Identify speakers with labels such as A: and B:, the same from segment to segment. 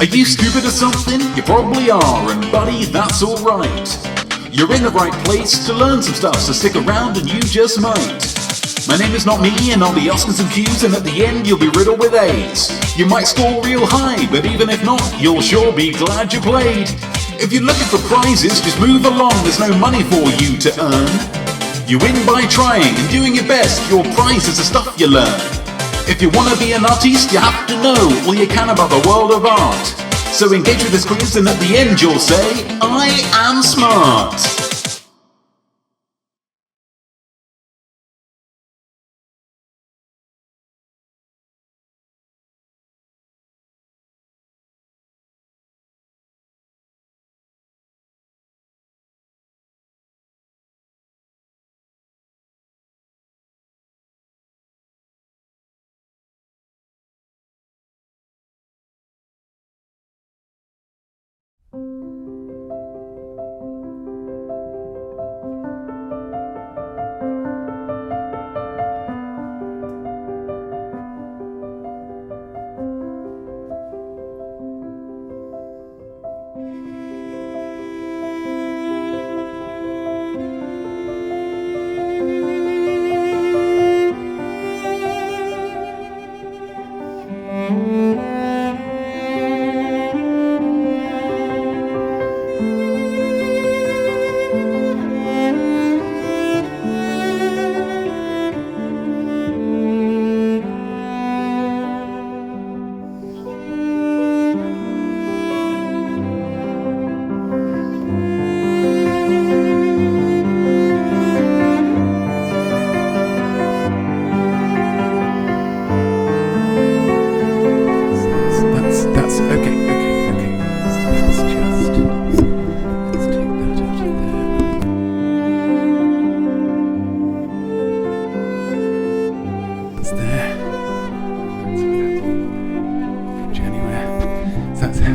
A: Are you stupid or something? You probably are, and buddy, that's alright. You're in the right place to learn some stuff, so stick around and you just might. My name is Notme, and I'll be asking some Q's, and at the end you'll be riddled with A's. You might score real high, but even if not, you'll sure be glad you played. If you're looking for prizes, just move along, there's no money for you to earn. You win by trying and doing your best, your prize is the stuff you learn. If you want to be an artiste, you have to know all you can about the world of art. So engage with this quiz, and at the end you'll say, I am smart.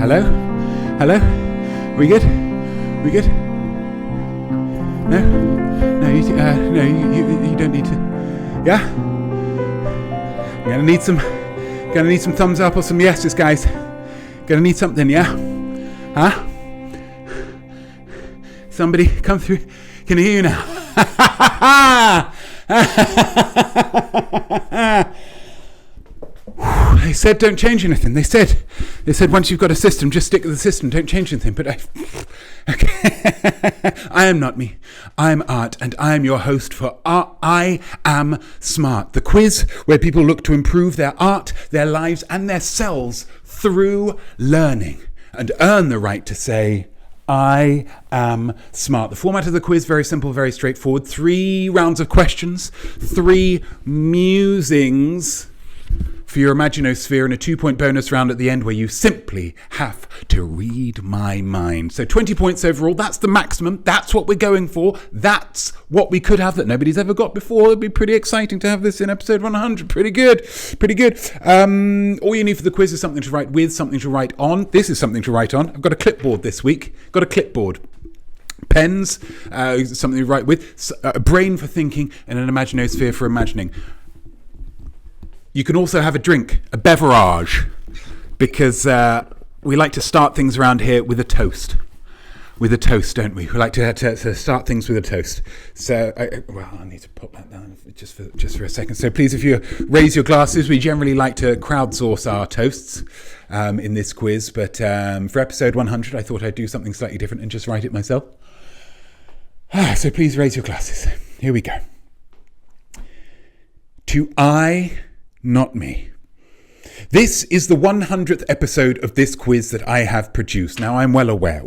B: Hello? Hello? We good? We good? No? No, you don't need to. Yeah? I'm gonna need some thumbs up or some yeses, guys. Gonna need something, yeah? Huh? Somebody come through. Can I hear you now? They said don't change anything. They said once you've got a system, just stick with the system. Don't change anything. But okay. I am Notme. I am Art, and I am your host for I Am SmART, the quiz where people look to improve their art, their lives, and their selves through learning and earn the right to say, I am smart. The format of the quiz, very simple, very straightforward. 3 rounds of questions, 3 musings for your imaginosphere, and a 2-point bonus round at the end where you simply have to read my mind. So 20 points overall, that's the maximum. That's what we're going for. That's what we could have that nobody's ever got before. It'd be pretty exciting to have this in episode 100. Pretty good. All you need for the quiz is something to write with, something to write on. This is something to write on. I've got a clipboard this week. Got a clipboard. Pens, something to write with, a brain for thinking, and an imaginosphere for imagining. You can also have a drink, a beverage, because we like to start things around here with a toast. With a toast, don't we? We like to start things with a toast. So, I need to pop that down just for a second. So please, if you raise your glasses, we generally like to crowdsource our toasts in this quiz. But for episode 100, I thought I'd do something slightly different and just write it myself. So please raise your glasses. Here we go. To I, not me. This is the 100th episode of this quiz that I have produced. Now, I'm well aware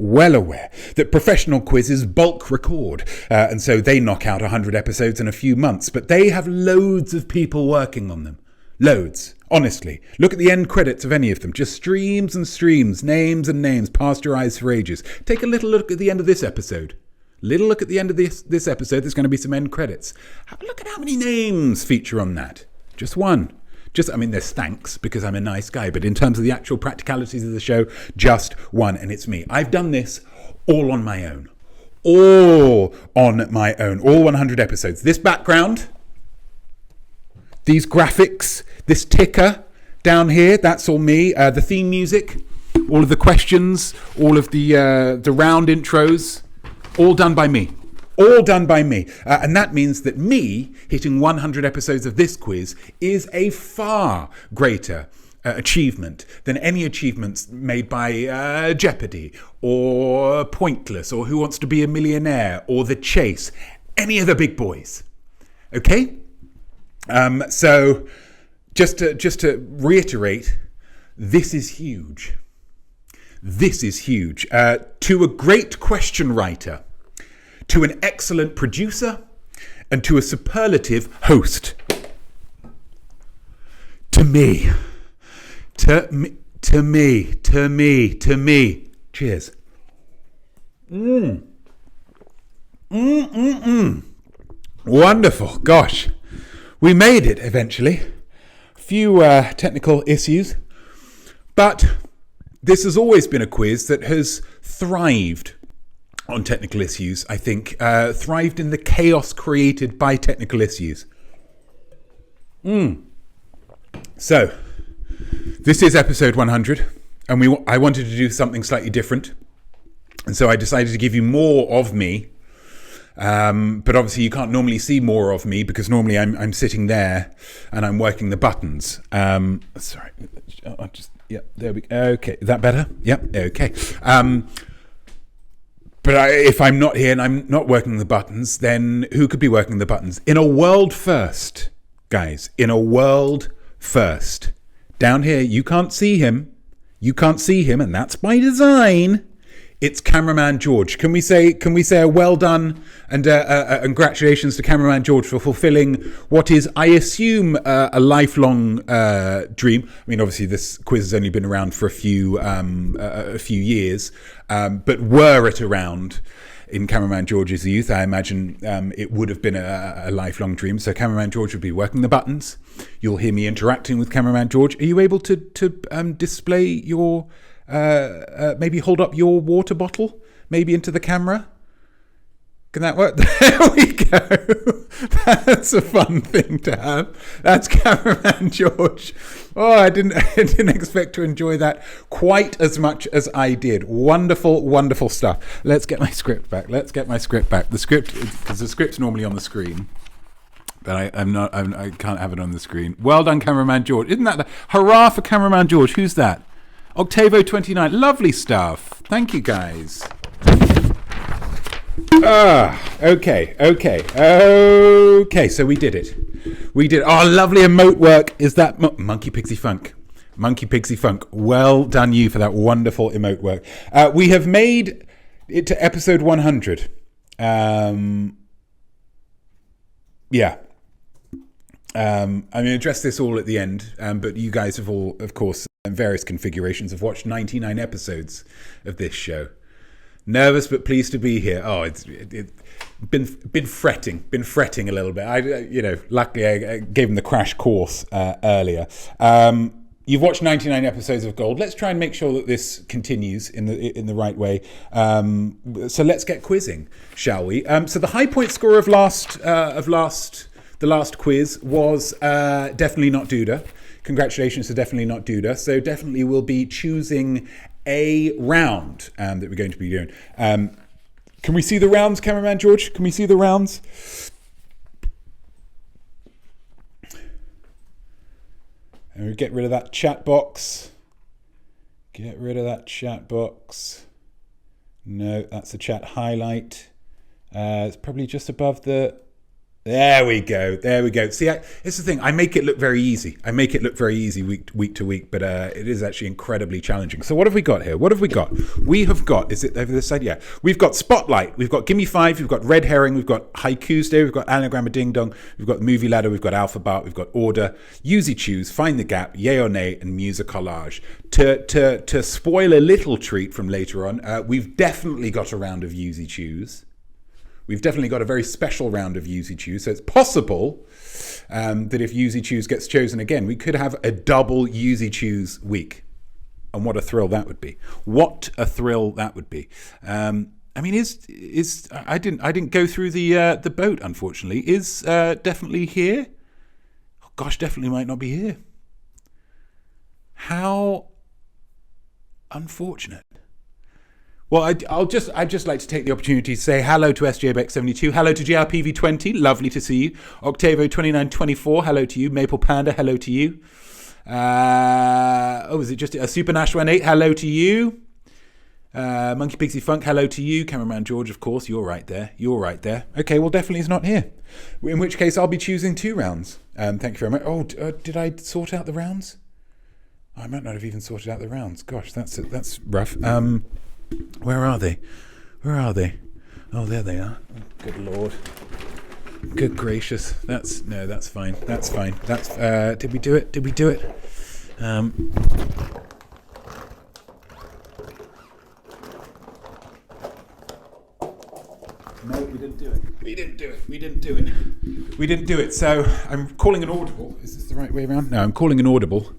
B: that professional quizzes bulk record, and so they knock out 100 episodes in a few months, but they have loads of people working on them. Loads. Honestly. Look at the end credits of any of them. Just streams and streams, names and names, past your eyes for ages. Take a little look at the end of this episode. Look at the end of this episode. There's going to be some end credits. Look at how many names feature on that. Just one. There's thanks because I'm a nice guy, but in terms of the actual practicalities of the show, just one, and it's me. I've done this all on my own. All 100 episodes. This background, these graphics, this ticker down here, that's all me. The theme music, all of the questions, all of the round intros, all done by me. All done by me. And that means that me hitting 100 episodes of this quiz is a far greater achievement than any achievements made by Jeopardy or Pointless or Who Wants to Be a Millionaire or The Chase, any of the big boys. Okay? So just to reiterate, this is huge. This is huge. To a great question writer, to an excellent producer, and to a superlative host. To me. Cheers. Wonderful. Gosh. We made it eventually. A few technical issues. But this has always been a quiz that has thrived on technical issues, I think. Thrived in the chaos created by technical issues. So, this is episode 100, and I wanted to do something slightly different. And so I decided to give you more of me. But obviously you can't normally see more of me because normally I'm sitting there and I'm working the buttons. Sorry. There we go. Okay. Is that better? Yep. Okay. But if I'm not here and I'm not working the buttons, then who could be working the buttons? In a world first, guys, in a world first. Down here, you can't see him. You can't see him, and that's by design. It's cameraman George. Can we say a well done and congratulations to cameraman George for fulfilling what is, I assume, a lifelong dream. I mean, obviously this quiz has only been around for a few years, but were it around in cameraman George's youth, I imagine it would have been a lifelong dream. So cameraman George would be working the buttons. You'll hear me interacting with cameraman George. Are you able to display your? Maybe hold up your water bottle, maybe into the camera. Can that work? There we go. That's a fun thing to have. That's cameraman George. Oh, I didn't expect to enjoy that quite as much as I did. Wonderful, wonderful stuff. Let's get my script back. The script, because the script's normally on the screen. But I can't have it on the screen. Well done, cameraman George. Isn't that hurrah for cameraman George? Who's that? Octavo29, lovely stuff. Thank you, guys. Okay. So we did it. Oh, lovely emote work. Is that Monkey Pixie Funk? Well done, you, for that wonderful emote work. We have made it to episode 100. Yeah. I'm going to address this all at the end, but you guys have all, of course, in various configurations, have watched 99 episodes of this show. Nervous but pleased to be here. Oh, it's been fretting a little bit. Luckily I gave him the crash course earlier. You've watched 99 episodes of Gold. Let's try and make sure that this continues in the right way. So let's get quizzing, shall we? So the high point score of the last quiz was definitely not Duda. Congratulations to definitely not Duda. So definitely we'll be choosing a round that we're going to be doing. Can we see the rounds, cameraman George? Can we see the rounds? And we get rid of that chat box. No, that's the chat highlight. It's probably just above the... There we go. See, it's the thing. I make it look very easy. Week to week, but it is actually incredibly challenging. So what have we got here? We have got, is it over this side? Yeah. We've got Spotlight. We've got Gimme 5. We've got Red Herring. We've got Haikus Day. We've got Anagram of Ding Dong. We've got Movie Ladder. We've got Alphabet. We've got Order. Yousey Choose. Find the Gap. Yay or Nay. And Musicollage. To spoil a little treat from later on, we've definitely got a round of Yousey Choose. We've definitely got a very special round of Yousey Choose. So it's possible that if Yousey Choose gets chosen again, we could have a double Yousey Choose week. And what a thrill that would be. I mean, I didn't go through the boat, unfortunately. Is definitely here? Oh gosh, definitely might not be here. How Unfortunate. Well, I'd just like to take the opportunity to say hello to SJBX72, hello to GRPV20, lovely to see you. Octavo2924, hello to you. Maple Panda, hello to you. Is it just a Super Nash 18? Hello to you. Monkey Pixie Funk, hello to you. Cameraman George, of course, you're right there. Okay, well, definitely is not here. In which case, I'll be choosing 2 rounds. Thank you very much. Oh, did I sort out the rounds? I might not have even sorted out the rounds. Gosh, that's rough. Where are they? Oh, there they are. Oh, good Lord. Good gracious. That's fine. Did we do it? No, we didn't do it. So I'm calling an audible. Is this the right way around? No, I'm calling an audible.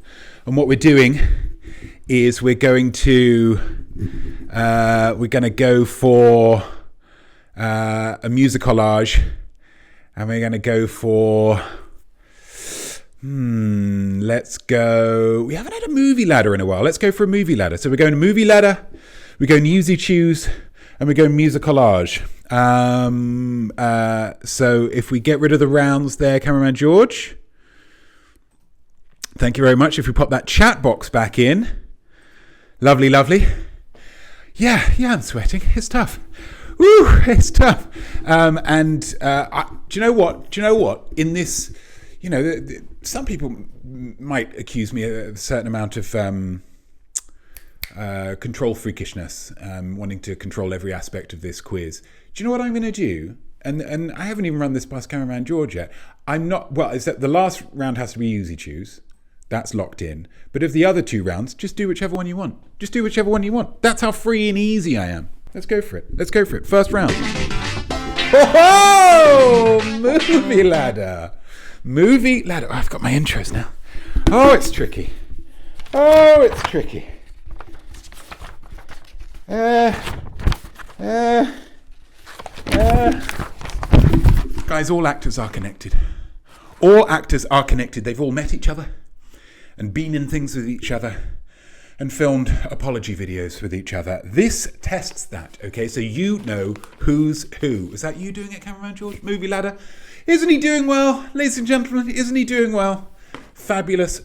B: And what we're doing is we're going to go for a musicollage, and we're going to go for let's go. We haven't had a movie ladder in a while. Let's go for a movie ladder. So we're going to movie ladder, we're going Yousey Choose, and we're going musicollage. So if we get rid of the rounds there, cameraman George, thank you very much. If we pop that chat box back in, lovely. Yeah, I'm sweating. It's tough. Woo, it's tough. Do you know what? In this, some people might accuse me of a certain amount of control freakishness, wanting to control every aspect of this quiz. Do you know what I'm going to do? And I haven't even run this past cameraman George yet. I'm not. Well, is that the last round has to be Yousey Choose. That's locked in. But of the other 2 rounds, just do whichever one you want. That's how free and easy I am. Let's go for it. First round. Oh, movie ladder. Oh, I've got my intros now. Oh, it's tricky. Guys, all actors are connected. They've all met each other and been in things with each other and filmed apology videos with each other. This tests that, okay? So you know who's who. Is that you doing it, cameraman George? Movie ladder. Isn't he doing well? Ladies and gentlemen, isn't he doing well? Fabulous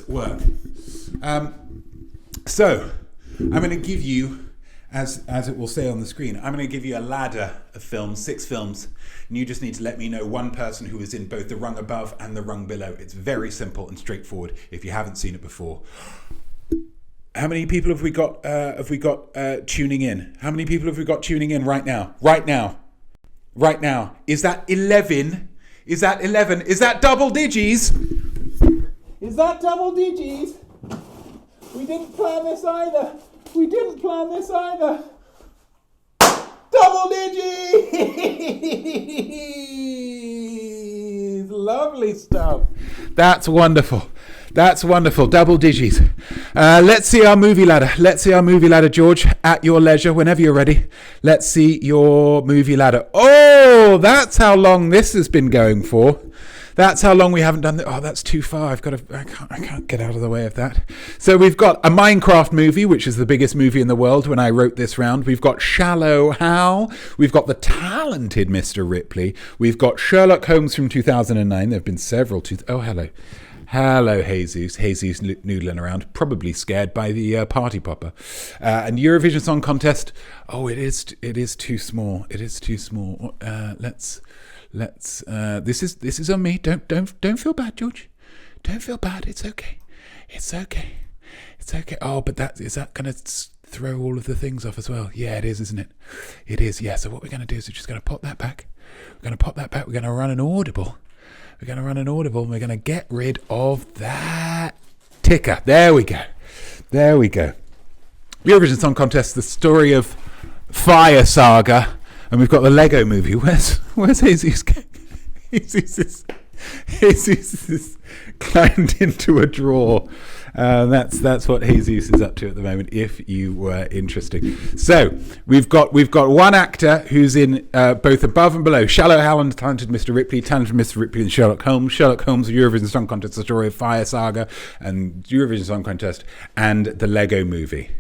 B: work. So I'm going to give you, as it will say on the screen, I'm going to give you a ladder of films, 6 films, and you just need to let me know one person who is in both the rung above and the rung below. It's very simple and straightforward if you haven't seen it before. How many people have we got tuning in? How many people have we got tuning in right now? Is that 11? Is that double digits? We didn't plan this either. Double digits! Lovely stuff. That's wonderful. Double digits. Let's see our movie ladder. George, at your leisure, whenever you're ready. Let's see your movie ladder. Oh, that's how long this has been going for. That's how long we haven't done that. Oh, that's too far. I can't get out of the way of that. So we've got a Minecraft movie, which is the biggest movie in the world when I wrote this round. We've got Shallow Hal. We've got the talented Mr. Ripley. We've got Sherlock Holmes from 2009. There have been several. Oh, hello. Hello, Jesus. Jesus noodling around, probably scared by the party popper. And Eurovision Song Contest. Oh, it is too small. Let's. This is on me. Don't feel bad, George. Don't feel bad. It's okay. Oh, but is that going to throw all of the things off as well? Yeah, it is, isn't it? It is. Yeah. So what we're going to do is we're just going to pop that back. We're going to run an audible. We're going to get rid of that ticker. There we go. Eurovision Song Contest, the story of Fire Saga. And we've got the Lego movie. Where's Jesus? Jesus is climbed into a drawer. That's what Jesus is up to at the moment, if you were interested. So we've got one actor who's in both above and below. Shallow Hal and Talented Mr. Ripley, and Sherlock Holmes. Sherlock Holmes, Eurovision Song Contest, the story of Fire Saga, and Eurovision Song Contest, and the Lego movie.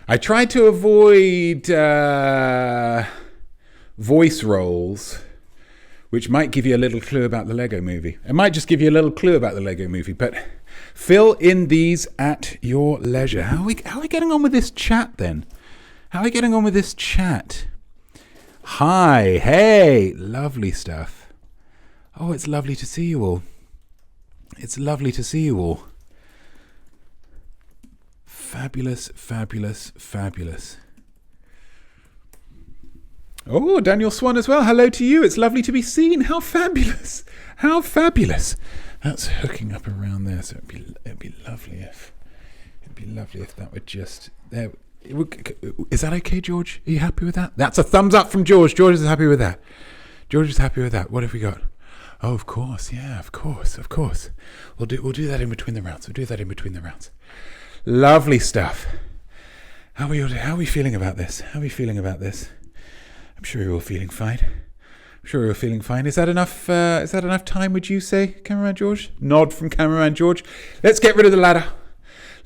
B: I tried to avoid voice roles, which might give you a little clue about the Lego movie. It might just give you a little clue about the Lego movie, but fill in these at your leisure. How are we getting on with this chat then? How are we getting on with this chat? Hi, hey, lovely stuff. Oh, it's lovely to see you all. It's lovely to see you all. Fabulous, fabulous, fabulous. Oh, Daniel Swan as well. Hello to you. It's lovely to be seen. How fabulous. How fabulous. That's hooking up around there, so it'd be lovely if that were just there. Is that okay, George? Are you happy with that? That's a thumbs up from George. George is happy with that. George is happy with that. What have we got? Oh, of course. Yeah, of course. We'll do that in between the rounds. Lovely stuff. How are we feeling about this? I'm sure you're all feeling fine. Is that enough? Is that enough time? Would you say, Cameraman George? Nod from Cameraman George. Let's get rid of the ladder.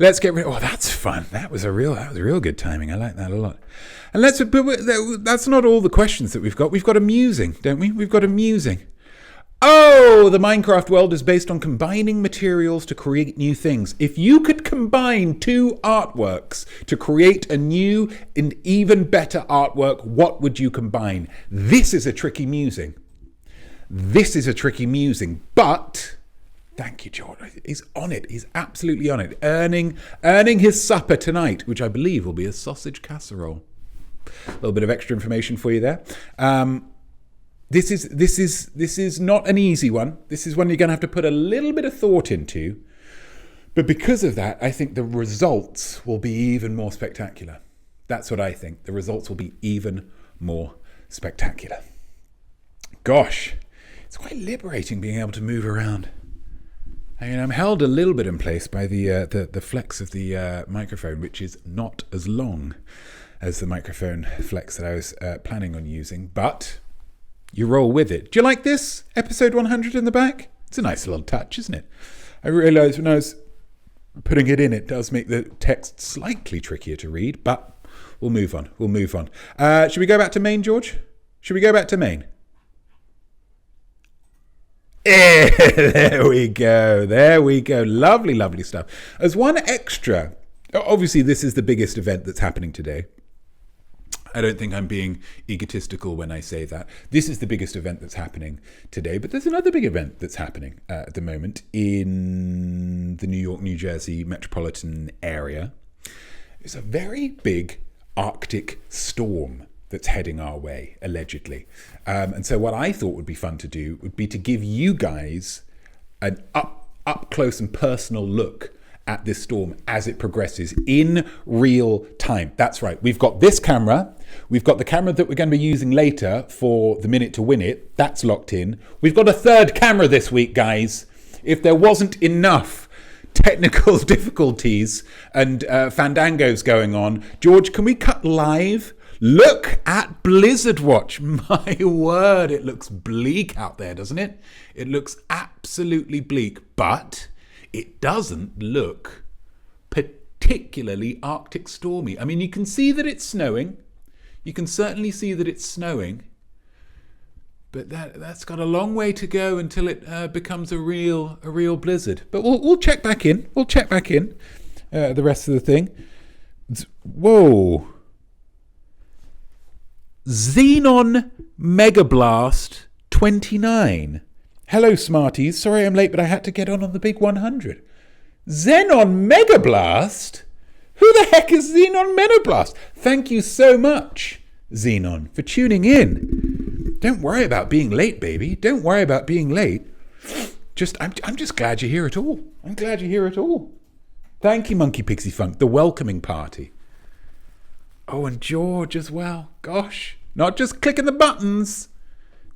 B: Oh, that's fun. That was real good timing. I like that a lot. And that's not all the questions that we've got. We've got a musing, don't we? We've got a musing. Oh, the Minecraft world is based on combining materials to create new things. If you could combine two artworks to create a new and even better artwork, what would you combine? This is a tricky musing. But thank you, George. He's on it. He's absolutely on it. Earning his supper tonight, which I believe will be a sausage casserole. A little bit of extra information for you there. This is not an easy one. This is one you're going to have to put a little bit of thought into. But because of that, I think the results will be even more spectacular. That's what I think. The results will be even more spectacular. Gosh, it's quite liberating being able to move around. I mean, I'm held a little bit in place by the flex of the microphone, which is not as long as the microphone flex that I was planning on using, but you roll with it. Do you like this? Episode 100 in the back? It's a nice little touch, isn't it? I realised when I was putting it in, it does make the text slightly trickier to read, but we'll move on. Should we go back to main, George? Should we go back to main? There we go. Lovely stuff. As one extra, obviously this is the biggest event that's happening today. I don't think I'm being egotistical when I say that. This is the biggest event that's happening today, but there's another big event that's happening at the moment in the New York, New Jersey metropolitan area. It's a very big Arctic storm that's heading our way, allegedly. And so what I thought would be fun to do would be to give you guys an up close and personal look at this storm as it progresses in real time. That's right. We've got this camera. We've got the camera that we're going to be using later for the Minute to Win It. That's locked in. We've got a third camera this week, guys. If there wasn't enough technical difficulties and fandangos going on, George, can we cut live? Look at Blizzard Watch. My word, it looks bleak out there, doesn't it? It looks absolutely bleak, but it doesn't look particularly Arctic stormy. I mean, you can see that it's snowing. You can certainly see that it's snowing. But that's got a long way to go until it becomes a real blizzard. But we'll check back in. The rest of the thing. Whoa. Xenon Megablast 29. Hello, Smarties. Sorry I'm late, but I had to get on the big 100. Xenon Megablast? Who the heck is Xenon Megablast? Thank you so much, Xenon, for tuning in. Don't worry about being late, baby. Don't worry about being late. I'm just glad you're here at all. I'm glad you're here at all. Thank you, Monkey Pixie Funk, the welcoming party. Oh, and George as well. Gosh, not just clicking the buttons.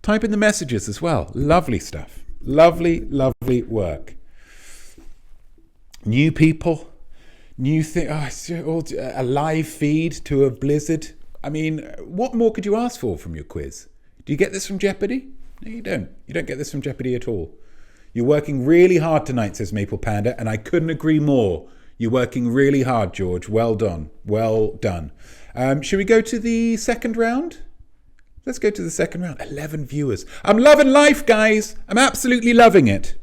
B: Type in the messages as well. Lovely stuff. Lovely work. New people. New thing. A live feed to a blizzard. I mean, what more could you ask for from your quiz? Do you get this from Jeopardy? No, you don't. You don't get this from Jeopardy at all. You're working really hard tonight, says Maple Panda, and I couldn't agree more. You're working really hard, George. Well done. Well done. Should we go to the second round? Let's go to the second round. 11 viewers. I'm loving life, guys. I'm absolutely loving it.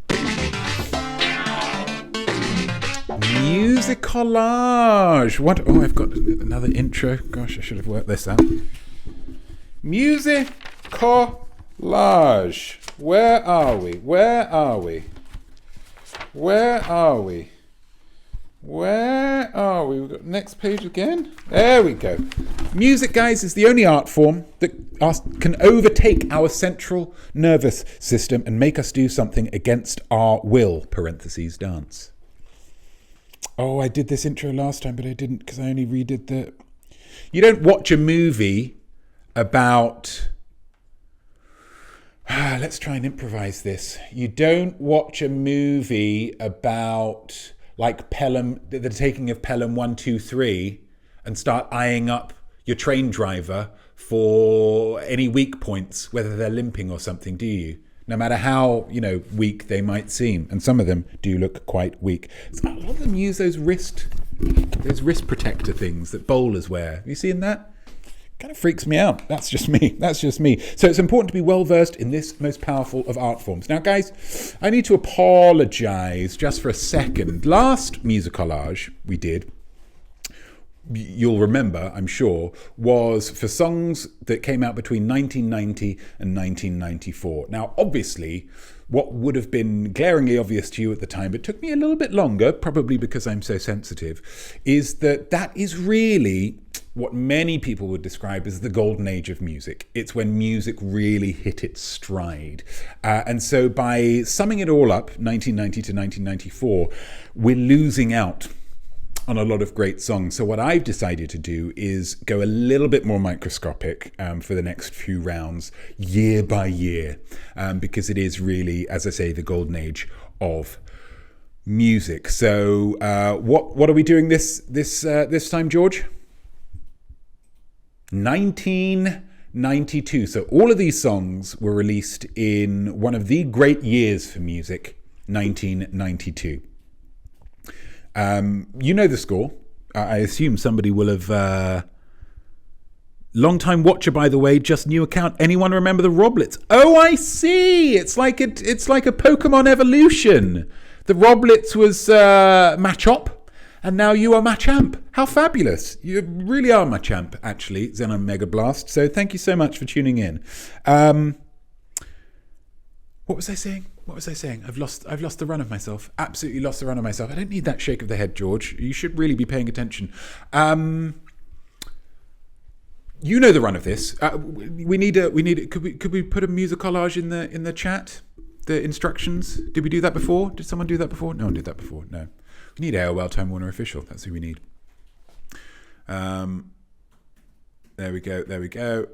B: Musicollage. What? Oh, I've got another intro. Gosh, I should have worked this out. Musicollage. Where are we? Where are we? Where are we? Where are we? We've got next page again. There we go. Music, guys, is the only art form that can overtake our central nervous system and make us do something against our will, parentheses, dance. Oh, I did this intro last time, but I didn't because I only redid the... You don't watch a movie about... Let's try and improvise this. You don't watch a movie about... like Pelham, the taking of Pelham 1, 2, 3, and start eyeing up your train driver for any weak points, whether they're limping or something, do you? No matter how, weak they might seem. And some of them do look quite weak. So a lot of them use those wrist protector things that bowlers wear. Have you seen that? Kind of freaks me out. That's just me. So it's important to be well versed in this most powerful of art forms. Now, guys, I need to apologize just for a second. Last Musicollage we did, you'll remember, I'm sure, was for songs that came out between 1990 and 1994. Now, obviously, what would have been glaringly obvious to you at the time, but took me a little bit longer, probably because I'm so sensitive, is that is really what many people would describe as the golden age of music. It's when music really hit its stride. And so by summing it all up, 1990 to 1994, we're losing out on a lot of great songs. So what I've decided to do is go a little bit more microscopic for the next few rounds, year by year, because it is really, as I say, the golden age of music. So what are we doing this time, George? 1992. So all of these songs were released in one of the great years for music, 1992. You know the score. I assume somebody will have... long time watcher, by the way, just new account. Anyone remember the Roblets? Oh, I see. It's like a Pokemon evolution. The Roblets was Machop, and now you are Machamp. How fabulous. You really are Machamp, actually, Xenon Mega Blast. So thank you so much for tuning in. What was I saying? I've lost the run of myself. Absolutely lost the run of myself. I don't need that shake of the head, George. You should really be paying attention. You know the run of this. We need. Could we put a musicollage in the chat? The instructions. Did we do that before? Did someone do that before? No one did that before. No. We need AOL Time Warner Official. That's who we need. There we go.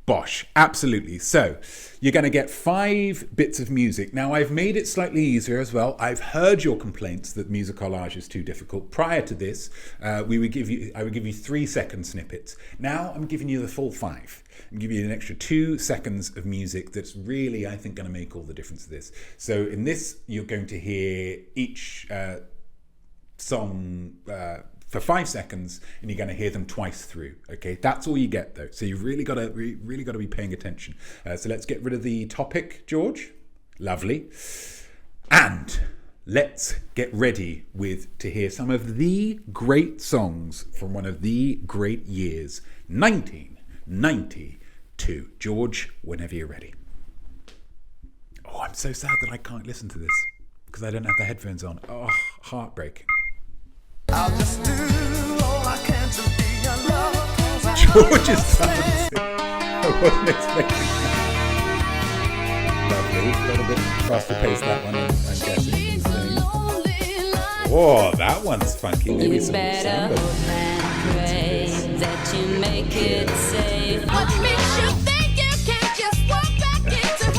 B: Bosh, absolutely. So you're going to get 5 bits of music. Now, I've made it slightly easier as well. I've heard your complaints that Musicollage is too difficult. Prior to this, I would give you 3-second snippets. Now I'm giving you the full 5. I'm giving you an extra 2 seconds of music that's really, I think, going to make all the difference to this. So in this, you're going to hear each song for 5 seconds, and you're going to hear them twice through. Okay, that's all you get though. So you've really got to be paying attention. So let's get rid of the topic, George. Lovely, and let's get ready to hear some of the great songs from one of the great years, 1992. George, whenever you're ready. Oh, I'm so sad that I can't listen to this because I don't have the headphones on. Oh, heartbreaking.
C: I'll just do all I can to be your love.
B: George is dancing. I wasn't expecting that. Lovely. A little bit faster pace that one, I'm guessing. Oh, that one's funky. Maybe
D: You
B: some
D: better
B: samba.
D: hope and pray that you make it safe. What makes you think you can't just walk back into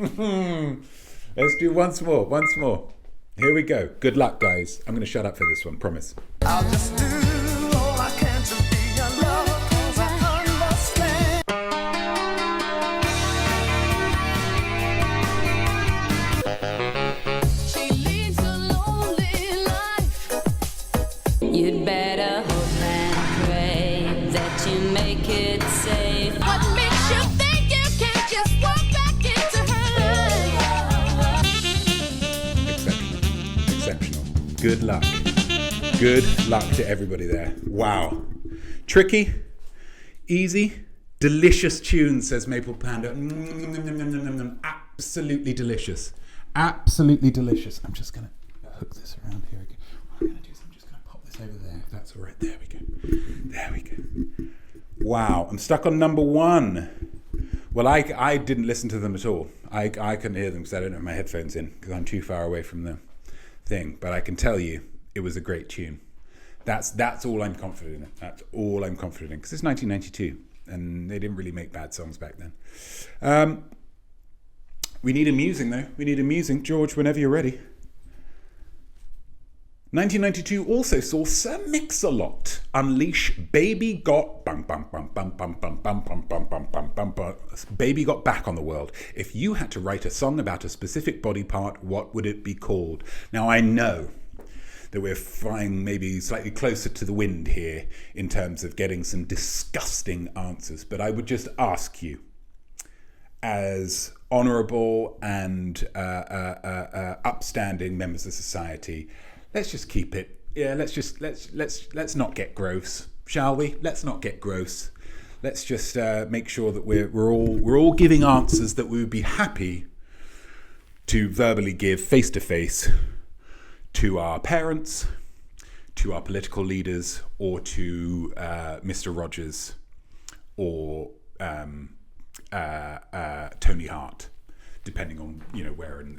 D: her?
B: Let's do once more. Here we go. Good luck, guys. I'm going to shut up for this one, promise.
C: I'll just do all I can to be your love, 'cause I understand.
D: She leads alone
B: Good luck. Good luck to everybody there. Wow. Tricky, easy, delicious tune, says Maple Panda. Absolutely delicious. Absolutely delicious. I'm just going to hook this around here again. What I'm going to do is I'm just going to pop this over there, if that's all right. There we go. There we go. Wow. I'm stuck on number 1. Well, I didn't listen to them at all. I couldn't hear them because I don't have my headphones in because I'm too far away from the thing. But I can tell you, it was a great tune. That's all I'm confident in. That's all I'm confident in because it's 1992 and they didn't really make bad songs back then. We need a musing though. We need a musing. George, whenever you're ready. 1992 also saw Sir Mix-a-Lot unleash Baby Got bum bum bum bum bum bum bum bum bum bum bum bum bum. Baby Got Back on the World. If you had to write a song about a specific body part, what would it be called? Now I know that we're flying maybe slightly closer to the wind here in terms of getting some disgusting answers, but I would just ask you, as honourable and upstanding members of society, let's just keep it. Yeah, let's not get gross, shall we? Let's not get gross. Let's just make sure that we're all giving answers that we would be happy to verbally give face to face to our parents, to our political leaders, or to Mr. Rogers or Tony Hart, depending on where and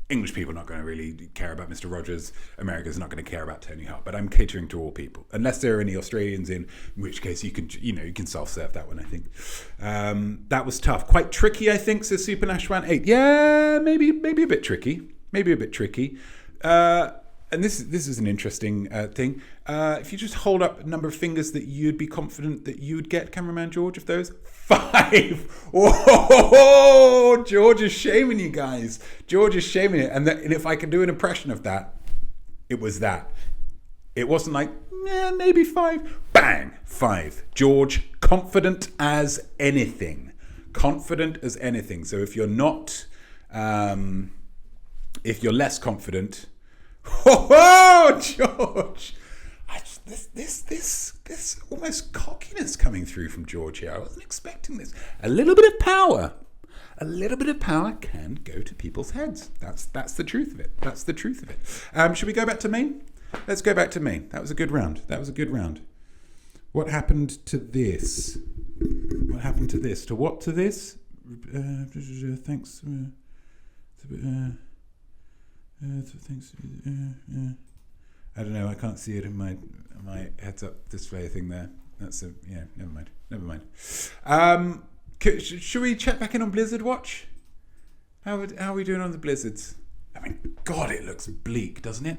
B: English people are not going to really care about Mr. Rogers. America's not going to care about Tony Hart. But I'm catering to all people, unless there are any Australians in which case you can self-serve that one. I think that was tough, quite tricky. I think says Super Nashwan 8. Yeah, maybe a bit tricky. Maybe a bit tricky. And this is an interesting thing. If you just hold up a number of fingers that you'd be confident that you'd get, cameraman George, of those 5. Oh, George is shaming you guys. George is shaming it. And if I could do an impression of that, it was that. It wasn't like, maybe 5. Bang, 5. George, confident as anything. Confident as anything. So if you're not, if you're less confident, George! This almost cockiness coming through from George here. I wasn't expecting this. A little bit of power can go to people's heads. That's the truth of it. That's the truth of it. Should we go back to Maine? Let's go back to Maine. That was a good round. What happened to this? To what? To this? Thanks. Thanks. I don't know. I can't see it in my heads-up display thing there. Never mind. Should we check back in on Blizzard Watch? How are we doing on the blizzards? I mean, God, it looks bleak, doesn't it?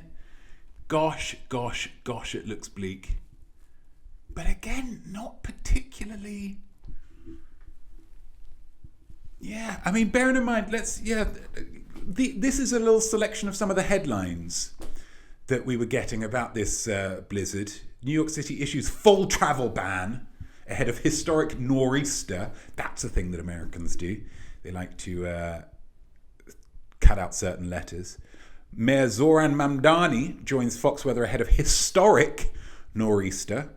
B: Gosh, it looks bleak. But again, not particularly. Yeah, I mean, bearing in mind, this is a little selection of some of the headlines that we were getting about this blizzard. New York City issues full travel ban ahead of historic nor'easter. That's a thing that Americans do. They like to cut out certain letters. Mayor Zoran Mamdani joins Fox Weather ahead of historic nor'easter.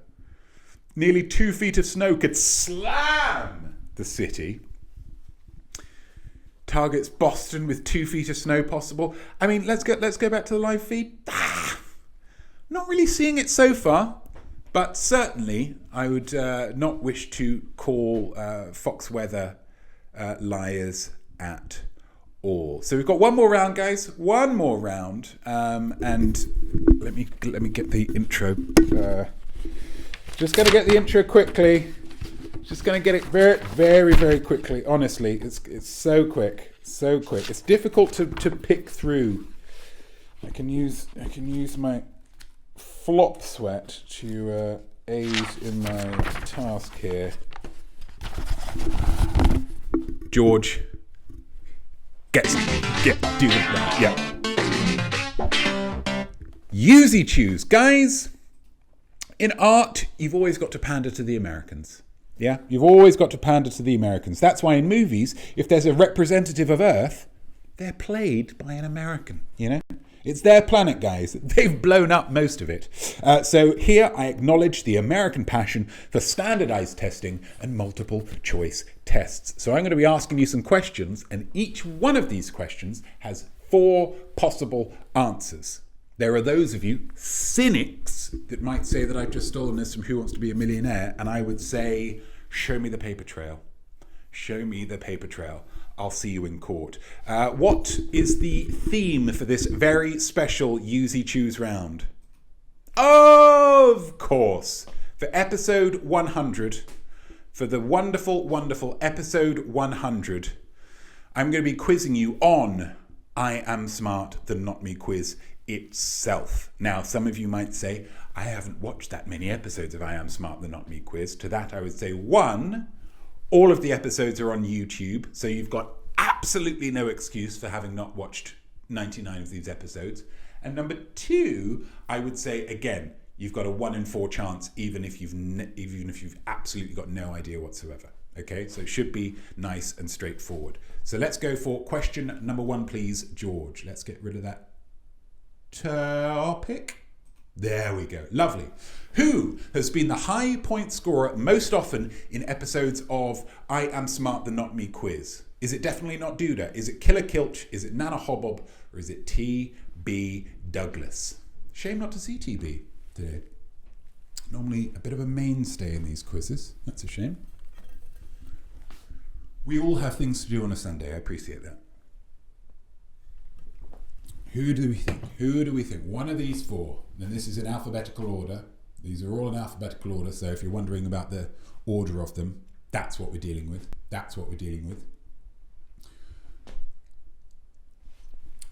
B: Nearly 2 feet of snow could slam the city. Targets Boston with 2 feet of snow possible. I mean, let's go back to the live feed. Not really seeing it so far, but certainly I would not wish to call Fox Weather liars at all. So we've got one more round, guys. One more round, and let me get the intro. Just gonna get the intro quickly. Just going to get it very, very, very quickly. Honestly, it's so quick. It's difficult to pick through. I can use my flop sweat to aid in my task here. George, do it now. Yeah. Yousey Choose, guys. In art, you've always got to pander to the Americans. Yeah, you've always got to pander to the Americans. That's why in movies, if there's a representative of Earth, they're played by an American, It's their planet, guys. They've blown up most of it. So here I acknowledge the American passion for standardized testing and multiple choice tests. So I'm going to be asking you some questions, and each one of these questions has 4 possible answers. There are those of you cynics that might say that I've just stolen this from Who Wants to Be a Millionaire, and I would say, show me the paper trail. Show me the paper trail. I'll see you in court. What is the theme for this very special Yousey Choose round? Of course, for episode 100, for the wonderful, wonderful episode 100, I'm going to be quizzing you on I Am SmART, the Notme quiz itself. Now, some of you might say, I haven't watched that many episodes of I Am SmART, the Notme quiz. To that, I would say, 1, all of the episodes are on YouTube, so you've got absolutely no excuse for having not watched 99 of these episodes. And number 2, I would say, again, you've got a 1 in 4 chance, even if you've absolutely got no idea whatsoever. Okay, so it should be nice and straightforward. So let's go for question number 1, please, George. Let's get rid of that topic. There we go. Lovely. Who has been the high point scorer most often in episodes of I Am SmART, the Notme quiz? Is it definitely not Duda? Is it Killer Kilch? Is it Nana Hobbob? Or is it T.B. Douglas? Shame not to see T.B. today. Normally a bit of a mainstay in these quizzes. That's a shame. We all have things to do on a Sunday. I appreciate that. Who do we think? Who do we think? One of these 4. And this is in alphabetical order. These are all in alphabetical order. So if you're wondering about the order of them, that's what we're dealing with. That's what we're dealing with.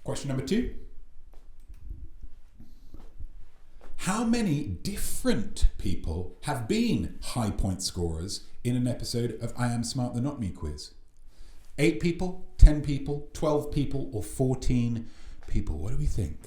B: Question number 2. How many different people have been high point scorers in an episode of I Am SmART, the Notme quiz? 8 people, 10 people, 12 people, or 14 people? What do we think?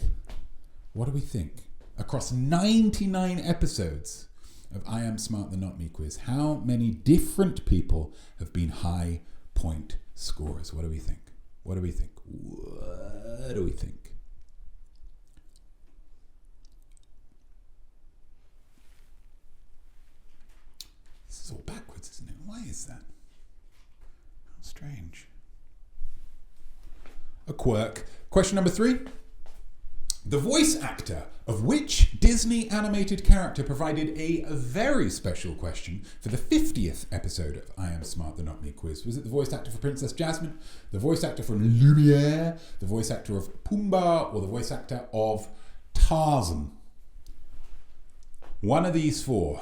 B: What do we think? Across 99 episodes of I Am SmART, the Notme quiz, how many different people have been high point scorers? What do we think? What do we think? What do we think? This is all backwards, isn't it? Why is that? How strange. A quirk. Question number 3. The voice actor of which Disney animated character provided a very special question for the 50th episode of I Am SmART, the Notme quiz? Was it the voice actor for Princess Jasmine, the voice actor from Lumiere, the voice actor of Pumbaa, or the voice actor of Tarzan? One of these 4,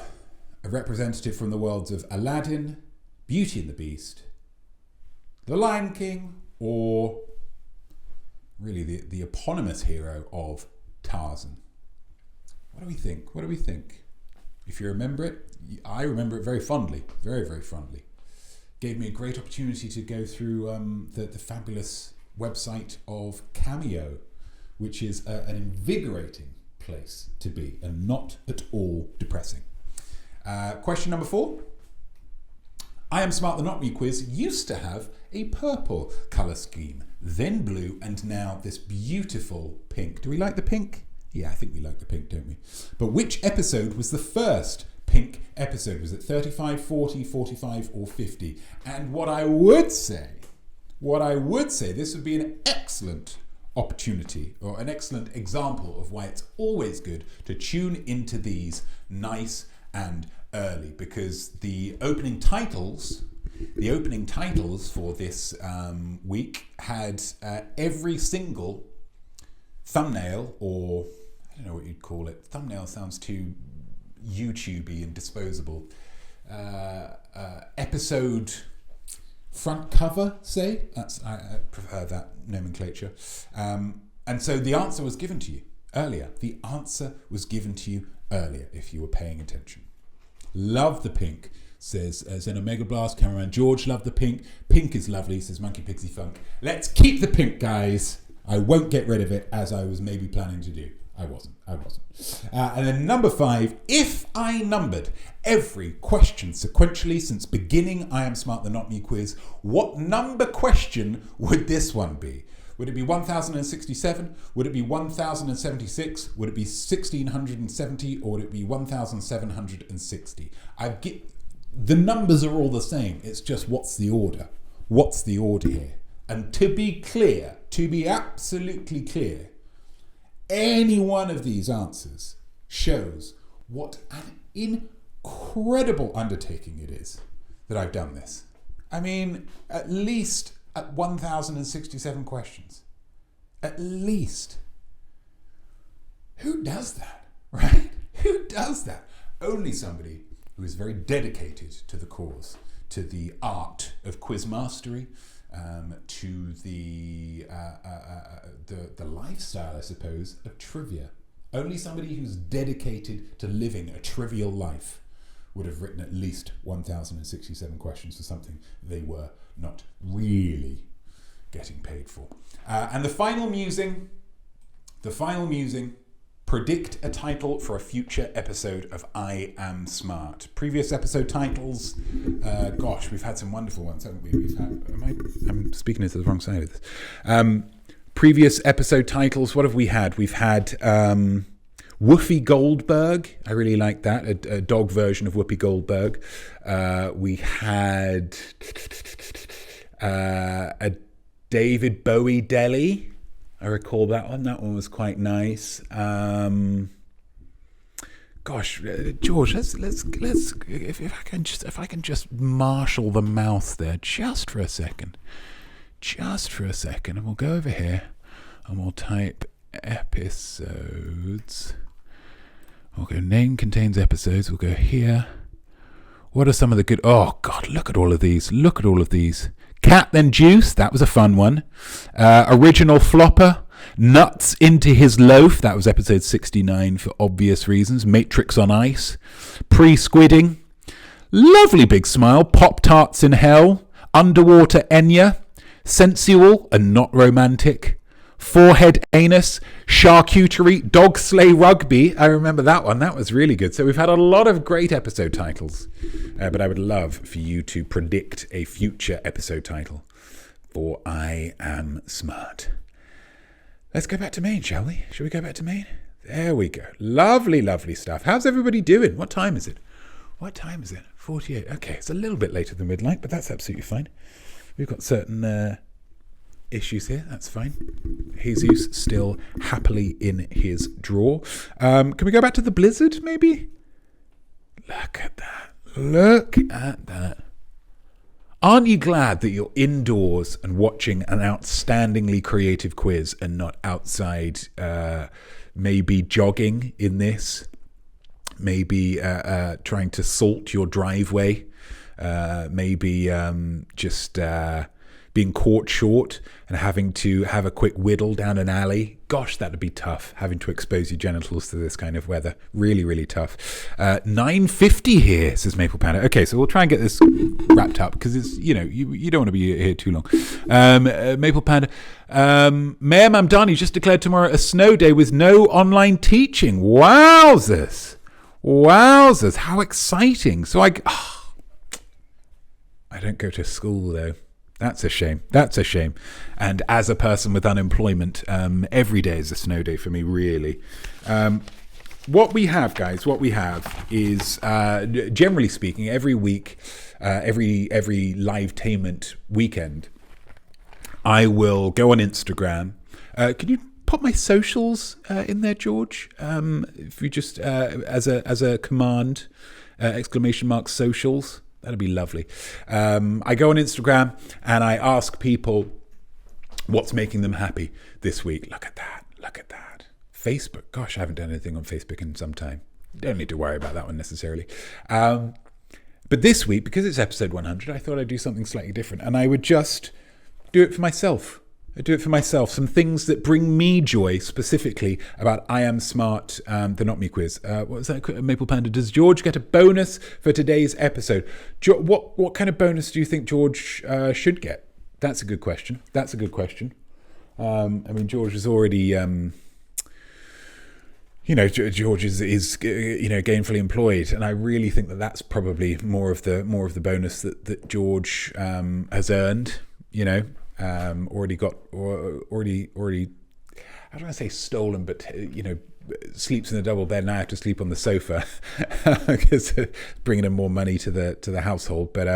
B: a representative from the worlds of Aladdin, Beauty and the Beast, The Lion King, or really the eponymous hero of Tarzan. What do we think? What do we think? If you remember it, I remember it very fondly, very, very fondly. Gave me a great opportunity to go through the fabulous website of Cameo, which is an invigorating place to be and not at all depressing. Question number 4. I Am SmART, the Notme quiz used to have a purple colour scheme, then blue, and now this beautiful pink. Do we like the pink? Yeah, I think we like the pink, don't we? But which episode was the first pink episode? Was it 35, 40, 45, or 50? And what I would say, this would be an excellent opportunity or an excellent example of why it's always good to tune into these nice and early, because the opening titles for this week had every single thumbnail, or I don't know what you'd call it. Thumbnail sounds too YouTubey and disposable. Episode front cover, say. I prefer that nomenclature. And so the answer was given to you earlier. The answer was given to you earlier if you were paying attention. Love the pink, says Xenomega Blast. Cameraman George, love the pink. Pink is lovely, says Monkey Pixie Funk. Let's keep the pink, guys. I won't get rid of it as I was maybe planning to do. I wasn't. And then number 5, if I numbered every question sequentially since beginning I Am SmART, the Notme quiz, what number question would this one be? Would it be 1067? Would it be 1076? Would it be 1670? Or would it be 1760? The numbers are all the same. It's just what's the order? What's the order here? And to be clear, to be absolutely clear, any one of these answers shows what an incredible undertaking it is that I've done this. I mean, at least at 1067 questions. At least. Who does that, right? Who does that? Only somebody who is very dedicated to the cause, to the art of quiz mastery, to the lifestyle, I suppose, of trivia. Only somebody who's dedicated to living a trivial life would have written at least 1067 questions for something they were not really getting paid for. And the final musing, predict a title for a future episode of I Am Smart. Previous episode titles, we've had some wonderful ones, haven't we? I'm speaking into the wrong side of this. Previous episode titles, what have we had? We've had Whoopi Goldberg. I really like that, a dog version of Whoopi Goldberg. We had a David Bowie deli. I recall that one. That one was quite nice. George, let's if I can just marshal the mouse there just for a second, and we'll go over here and we'll type episodes. We'll go name contains episodes. We'll go here. What are some of the good? Oh God, look at all of these. Cat Then Juice, that was a fun one. Original Flopper, Nuts Into His Loaf, that was episode 69 for obvious reasons. Matrix on Ice, Pre-Squidding, Lovely Big Smile, Pop-Tarts in Hell, Underwater Enya, Sensual and Not Romantic, Forehead Anus, Charcuterie, Dog Slay Rugby. I remember that one. That was really good. So we've had a lot of great episode titles. But I would love for you to predict a future episode title for I Am Smart. Let's go back to Maine, shall we? Shall we go back to Maine? There we go. Lovely, lovely stuff. How's everybody doing? What time is it? 48. Okay, it's a little bit later than we'd like, but that's absolutely fine. We've got certain issues here. That's fine. Jesus still happily in his drawer. Can we go back to the blizzard, maybe? Look at that. Aren't you glad that you're indoors and watching an outstandingly creative quiz and not outside, maybe jogging in this, maybe trying to salt your driveway, maybe just being caught short and having to have a quick whittle down an alley? Gosh, that'd be tough, having to expose your genitals to this kind of weather. Really, really tough. 9:50 here, says Maple Panda. Okay, so we'll try and get this wrapped up because it's, you don't want to be here too long. Maple Panda. Mayor Mamdani just declared tomorrow a snow day with no online teaching. Wowzers. How exciting. So I don't go to school though. That's a shame. And as a person with unemployment, every day is a snow day for me, really. What we have, guys, is, generally speaking, every week, every livetainment weekend, I will go on Instagram. Can you pop my socials in there, George? If you just, as a command, ! Socials. That'd be lovely. I go on Instagram and I ask people what's making them happy this week. Look at that. Facebook. Gosh, I haven't done anything on Facebook in some time. Don't need to worry about that one necessarily. But this week, because it's episode 100, I thought I'd do something slightly different. And I would just do it for myself. Some things that bring me joy, specifically about I Am Smart, the Notme quiz. What was that, Maple Panda? Does George get a bonus for today's episode? What kind of bonus do you think George should get? That's a good question. George is already, George is gainfully employed, and I really think that that's probably more of the bonus that George has earned. already how do I say stolen, but sleeps in a double bed, and I have to sleep on the sofa because bringing in more money to the household. But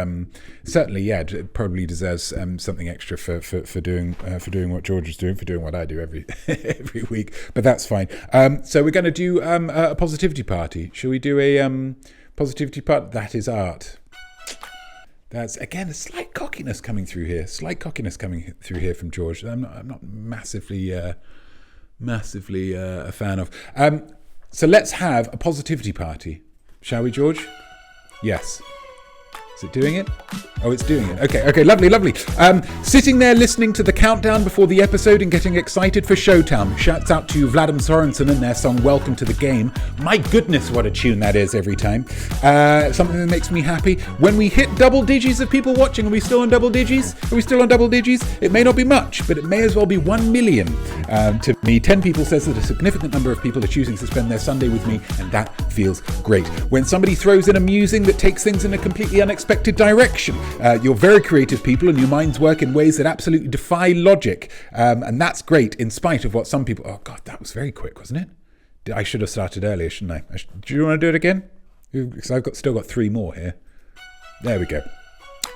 B: certainly, yeah, it probably deserves something extra for doing what George is doing, for doing what I do every week. But that's fine. So we're going to do a positivity party. Shall we do a positivity part? That is art. That's, again, a slight cockiness coming through here. From George. I'm not massively a fan of. So let's have a positivity party, shall we, George? Yes. Is it doing it? Oh, it's doing it. Okay, lovely. Sitting there listening to the countdown before the episode and getting excited for showtime. Shouts out to Vladimir Sorensen and their song Welcome to the Game. My goodness, what a tune that is every time. Something that makes me happy. When we hit double digits of people watching, are we still on double digits? It may not be much, but it may as well be 1 million. To me, 10 people says that a significant number of people are choosing to spend their Sunday with me, and that feels great. When somebody throws in a musing that takes things in a completely unexpected direction, you're very creative people and your minds work in ways that absolutely defy logic, and that's great in spite of what some people... Oh God, that was very quick, wasn't it? I should have started earlier, shouldn't I? Do you want to do it again? Because I've still got 3 more here. There we go.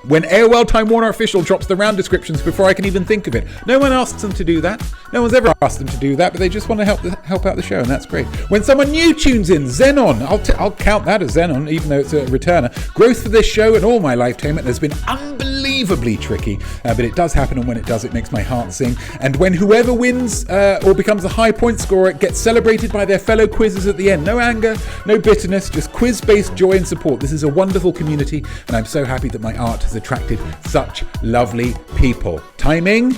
B: When AOL Time Warner Official drops the round descriptions before I can even think of it. No one asks them to do that. No one's ever asked them to do that, but they just want to help out the show, and that's great. When someone new tunes in, Xenon. I'll count that as Xenon, even though it's a returner. Growth for this show and all my lifetime has been unbelievably tricky, but it does happen, and when it does, it makes my heart sing. And when whoever wins or becomes a high point scorer gets celebrated by their fellow quizzes at the end. No anger, no bitterness, just quiz-based joy and support. This is a wonderful community, and I'm so happy that my art has attracted such lovely people. Timing?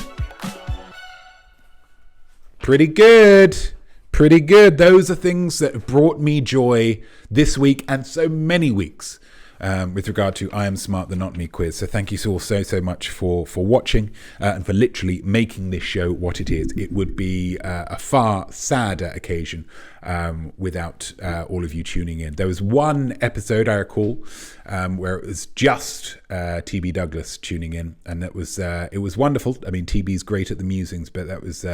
B: Pretty good. Those are things that have brought me joy this week and so many weeks with regard to I Am SmART, the Notme quiz. So thank you all so much for watching and for literally making this show what it is. It would be a far sadder occasion without all of you tuning in. There was one episode I recall where it was just TB Douglas tuning in, and it was wonderful. I mean, TB's great at the musings, but that was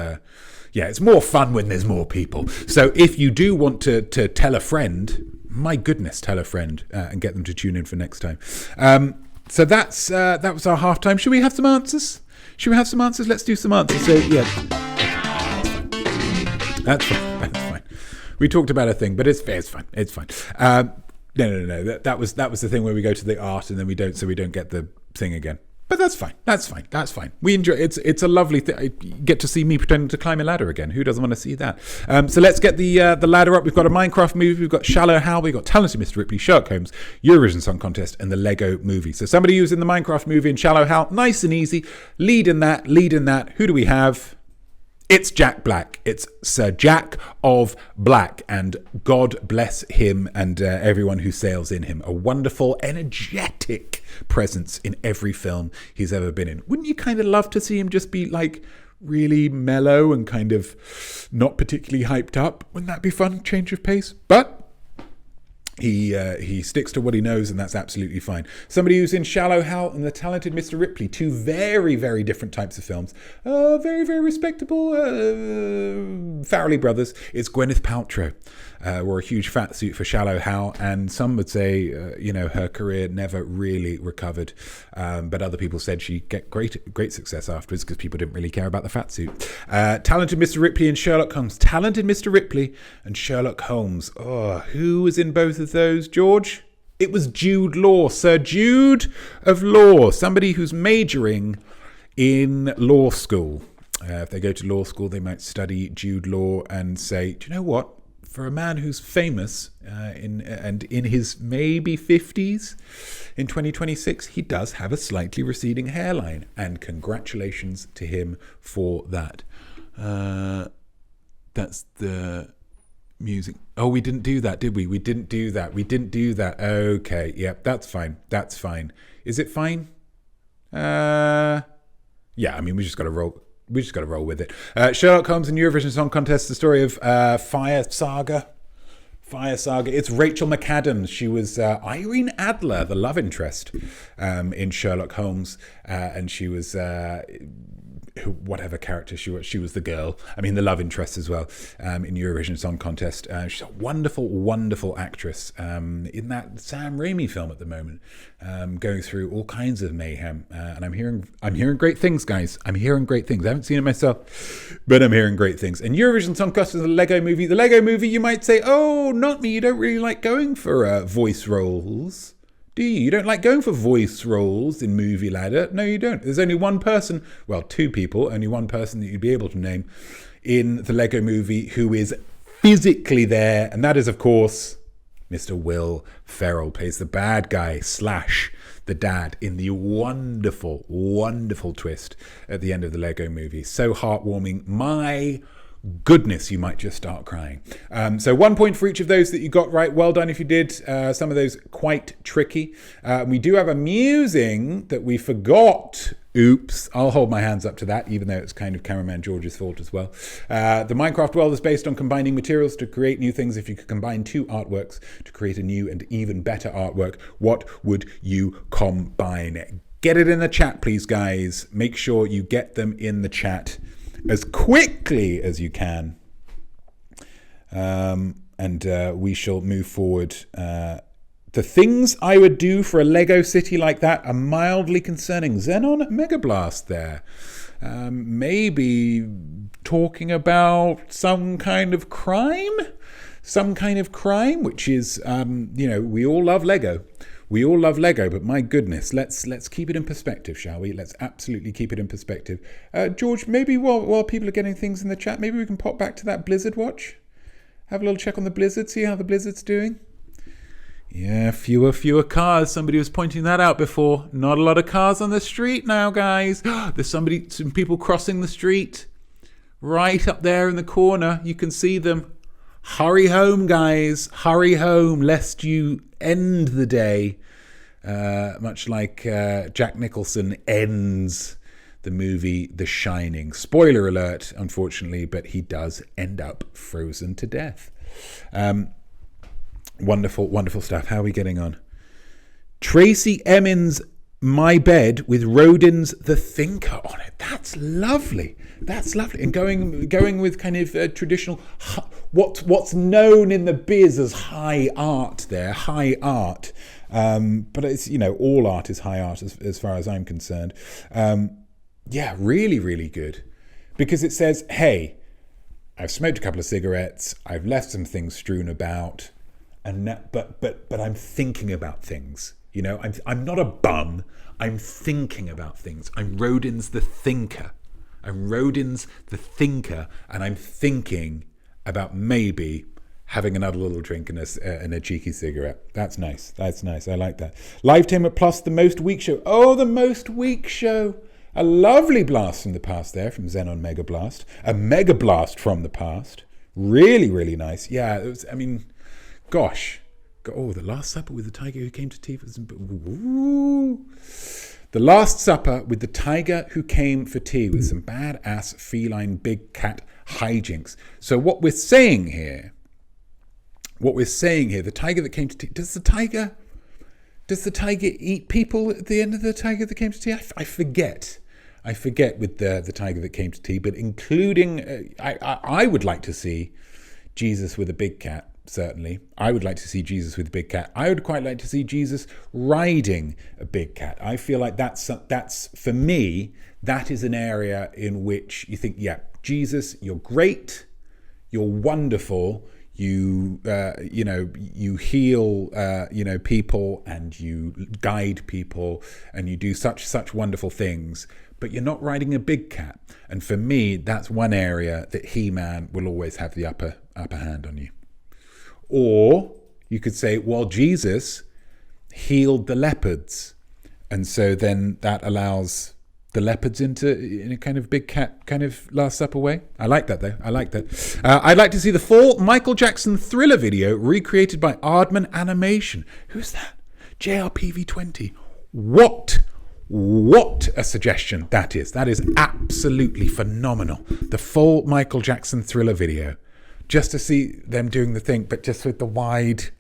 B: it's more fun when there's more people. So if you do want to tell a friend, my goodness, tell a friend and get them to tune in for next time. So that was our halftime. Should we have some answers? Let's do some answers. So yeah, that's fine. We talked about a thing, but it's fine. No. That was the thing where we go to the art and then we don't get the thing again. But that's fine. We enjoy it. It's a lovely thing. You get to see me pretending to climb a ladder again. Who doesn't want to see that? So let's get the ladder up. We've got a Minecraft movie. We've got Shallow Hal. We've got Talented Mr. Ripley, Sherlock Holmes, Eurovision Song Contest, and the Lego Movie. So somebody who's in the Minecraft movie and Shallow Hal, nice and easy. Lead in that. Who do we have? It's Jack Black. It's Sir Jack of Black, and God bless him and everyone who sails in him. A wonderful, energetic presence in every film he's ever been in. Wouldn't you kind of love to see him just be like really mellow and kind of not particularly hyped up? Wouldn't that be fun? Change of pace. But he sticks to what he knows, and that's absolutely fine. Somebody who's in Shallow Hal and the Talented Mr. Ripley, 2 very, very different types of films. Very, very respectable Farrelly brothers. It's Gwyneth Paltrow. Wore a huge fat suit for Shallow Hal, and some would say, her career never really recovered. But other people said she get great success afterwards because people didn't really care about the fat suit. Talented Mr. Ripley and Sherlock Holmes. Talented Mr. Ripley and Sherlock Holmes. Oh, who was in both of those, George? It was Jude Law, Sir Jude of Law, somebody who's majoring in law school. If they go to law school, they might study Jude Law and say, do you know what? For a man who's famous in his maybe 50s in 2026, he does have a slightly receding hairline. And congratulations to him for that. That's the music. Oh, we didn't do that, did we? We didn't do that. Okay, yep, that's fine. Is it fine? Yeah, I mean, we just got to roll with it. Sherlock Holmes and Eurovision Song Contest, the story of Fire Saga. It's Rachel McAdams. She was Irene Adler, the love interest in Sherlock Holmes, and she was whatever character she was the girl. I mean, the love interest as well in Eurovision Song Contest. She's a wonderful, wonderful actress in that Sam Raimi film at the moment, going through all kinds of mayhem. And I'm hearing great things, guys. I'm hearing great things. I haven't seen it myself, but I'm hearing great things. And Eurovision Song Contest is a Lego movie. The Lego movie, you might say, oh, not me. You don't really like going for voice roles. Do you? You don't like going for voice roles in Movie Ladder? No, you don't. There's only one person, well, two people, only one person that you'd be able to name in the Lego movie who is physically there. And that is, of course, Mr. Will Ferrell, plays the bad guy / the dad in the wonderful, wonderful twist at the end of the Lego movie. So heartwarming. My goodness, you might just start crying. So 1 point for each of those that you got right. Well done if you did. Some of those quite tricky. We do have a musing that we forgot. Oops. I'll hold my hands up to that, even though it's kind of cameraman George's fault as well. The Minecraft world is based on combining materials to create new things. If you could combine two artworks to create a new and even better artwork, what would you combine? Get it in the chat, please, guys. Make sure you get them in the chat as quickly as you can, and we shall move forward. The things I would do for a Lego city like that are mildly concerning. Xenon Megablast there. Maybe talking about some kind of crime, which is, we all love Lego. We all love Lego, but my goodness, let's keep it in perspective, shall we? Let's absolutely keep it in perspective. George, maybe while people are getting things in the chat, maybe we can pop back to that Blizzard watch. Have a little check on the Blizzard, see how the Blizzard's doing. Yeah, fewer cars. Somebody was pointing that out before. Not a lot of cars on the street now, guys. There's some people crossing the street. Right up there in the corner, you can see them. Hurry home, guys. Hurry home, lest you end the day. Much like Jack Nicholson ends the movie The Shining. Spoiler alert, unfortunately, but he does end up frozen to death. Wonderful, wonderful stuff. How are we getting on? Tracy Emin's My Bed with Rodin's The Thinker on it. That's lovely. That's lovely. And going with kind of traditional, what's known in the biz as high art there, high art. But it's, all art is high art as far as I'm concerned. Yeah, really, really good. Because it says, hey, I've smoked a couple of cigarettes, I've left some things strewn about, but I'm thinking about things. I'm not a bum. I'm thinking about things. I'm Rodin's the thinker. And I'm thinking about maybe having another little drink and a cheeky cigarette. That's nice. I like that. Live Tamer Plus, The Most Weak Show. Oh, The Most Weak Show. A lovely blast from the past there from Xenon Mega Blast. A Mega Blast from the past. Really, really nice. Yeah, it was, gosh. Oh, The Last Supper with the Tiger Who Came to Tea. Ooh. The Last Supper with the Tiger Who Came for Tea with some badass feline big cat hijinks. So what we're saying here, the tiger that came to tea, does the tiger eat people at the end of The Tiger That Came to Tea? I forget with the tiger that came to tea, but including, I would like to see Jesus with a big cat. Certainly. I would like to see Jesus with a big cat. I would quite like to see Jesus riding a big cat. I feel like that's for me, that is an area in which you think, yeah, Jesus, you're great, you're wonderful, you heal people, and you guide people, and you do such wonderful things, but you're not riding a big cat. And for me, that's one area that He-Man will always have the upper hand on you. Or you could say, well, Jesus healed the leopards, and so then that allows the leopards in a kind of big cat kind of Last Supper way. I like that, though. I like that. I'd like to see the full Michael Jackson Thriller video recreated by Aardman Animation. Who's that? JRPV20. What a suggestion that is. That is absolutely phenomenal. The full Michael Jackson Thriller video. Just to see them doing the thing, but just with the wide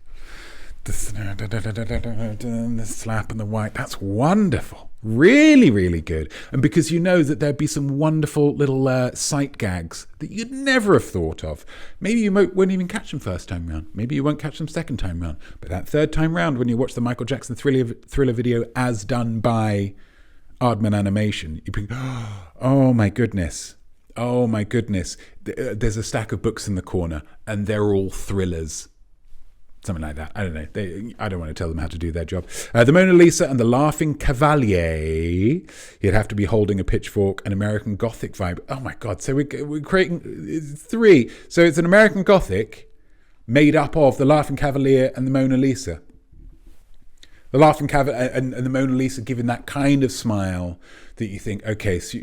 B: the slap and the white. That's wonderful. Really, really good. And because you know that there'd be some wonderful little sight gags that you'd never have thought of. Maybe you won't even catch them first time round. Maybe you won't catch them second time round. But that third time round, when you watch the Michael Jackson Thriller video as done by Aardman Animation, you think, oh my goodness. Oh my goodness. There's a stack of books in the corner and they're all thrillers. Something like that. I don't know. I don't want to tell them how to do their job. The Mona Lisa and the Laughing Cavalier. You'd have to be holding a pitchfork, an American Gothic vibe. Oh my God. So we're creating 3. So it's an American Gothic made up of the Laughing Cavalier and the Mona Lisa. The Laughing Cavalier and the Mona Lisa giving that kind of smile that you think, okay, so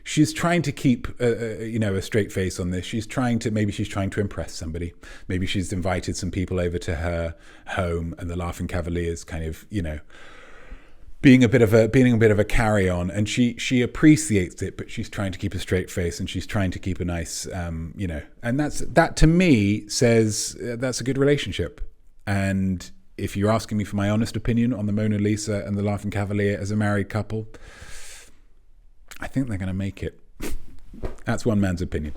B: she's trying to keep, a straight face on this. Maybe she's trying to impress somebody. Maybe she's invited some people over to her home, and the Laughing Cavalier's kind of, being a bit of a carry-on, and she appreciates it, but she's trying to keep a straight face, and she's trying to keep a nice, and that to me says that's a good relationship. And if you're asking me for my honest opinion on the Mona Lisa and the Laughing Cavalier as a married couple, I think they're going to make it. That's one man's opinion.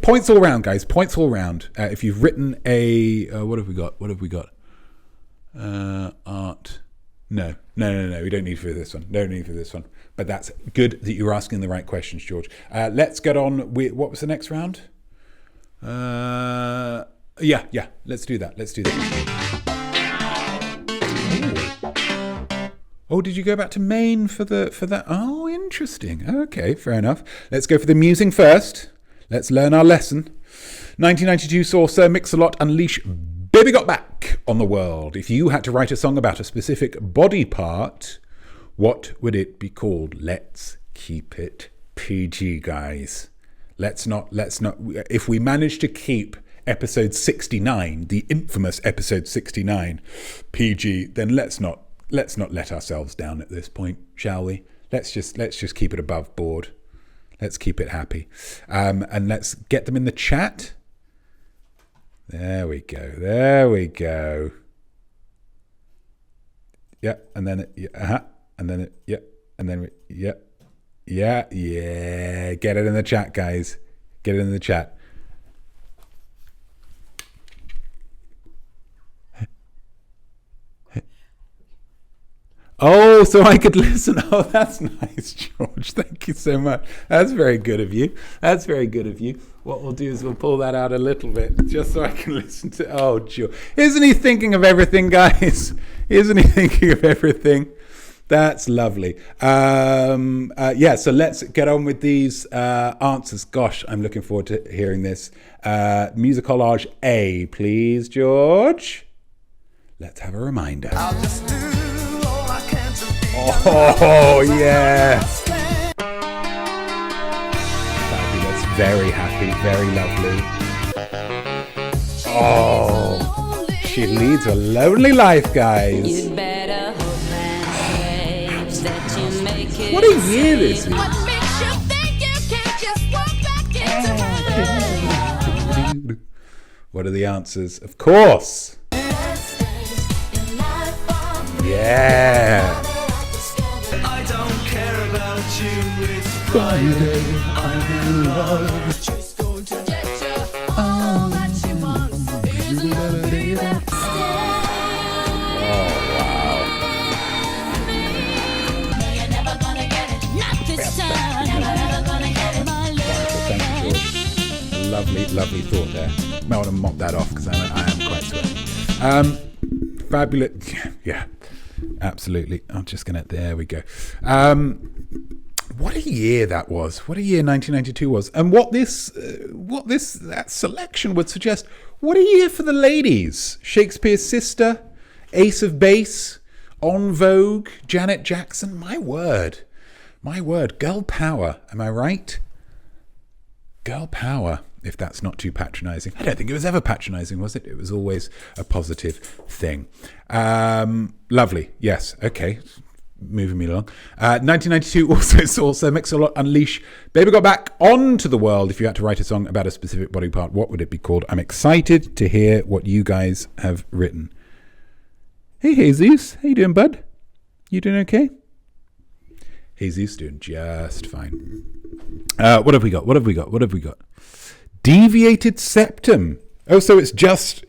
B: Points all round, guys. Points all round. If you've written a... what have we got? Art. No. We don't need for this one. But that's good that you're asking the right questions, George. Let's get on with... What was the next round? Yeah. Let's do that. Oh, did you go back to Maine for that? Oh, interesting. Okay, fair enough. Let's go for the musing first. Let's learn our lesson. 1992 saw Sir Mix-a-Lot unleash Baby Got Back on the world. If you had to write a song about a specific body part, what would it be called? Let's keep it PG, guys. Let's not. If we manage to keep episode 69, the infamous episode 69, PG, then let's not let ourselves down at this point, shall we? Let's just keep it above board. Let's keep it happy. And let's get them in the chat. There we go. Yeah, and then yeah. Get it in the chat, guys. Get it in the chat. Oh, so I could listen. Oh, that's nice, George. Thank you so much. That's very good of you. What we'll do is we'll pull that out a little bit just so I can listen to... Oh, George. Isn't he thinking of everything, guys? That's lovely. So let's get on with these answers. Gosh, I'm looking forward to hearing this. Musicollage A, please, George. Let's have a reminder.
C: I'll just do all I can to be
B: Oh, yeah. Fabulous. Very happy. Very lovely. Oh, she leads a lonely life, guys.
D: You'd better hope and pray that you make it.
B: What a year this is.
D: What makes you think you can't just walk back into love?
B: What are the answers? Of course. Yeah.
C: I don't care about you, it's Friday, I'm in love. She's going to get you all that she wants. Isn't gonna be that
D: No, you're never gonna get it. Not this time. Never gonna get it. My love.
B: Lovely thought there. I want to mop that off because I am quite sweaty. Fabulous. Yeah, absolutely. I'm just going to... There we go. What a year that was. What a year 1992 was. And that selection would suggest, what a year for the ladies. Shakespeare's Sister, Ace of Base, En Vogue, Janet Jackson. My word. Girl power. Am I right? Girl power. If that's not too patronising. I don't think it was ever patronising, was it? It was always a positive thing. Lovely. Yes. Okay. moving me along. 1992 also saw Sir Mix-a-Lot unleash Baby Got Back onto the world. If you had to write a song about a specific body part, what would it be called? I'm excited to hear what you guys have written. Hey, Jesus. How you doing, bud? You doing okay? Jesus doing just fine. What have we got? Deviated septum. Oh, so it's just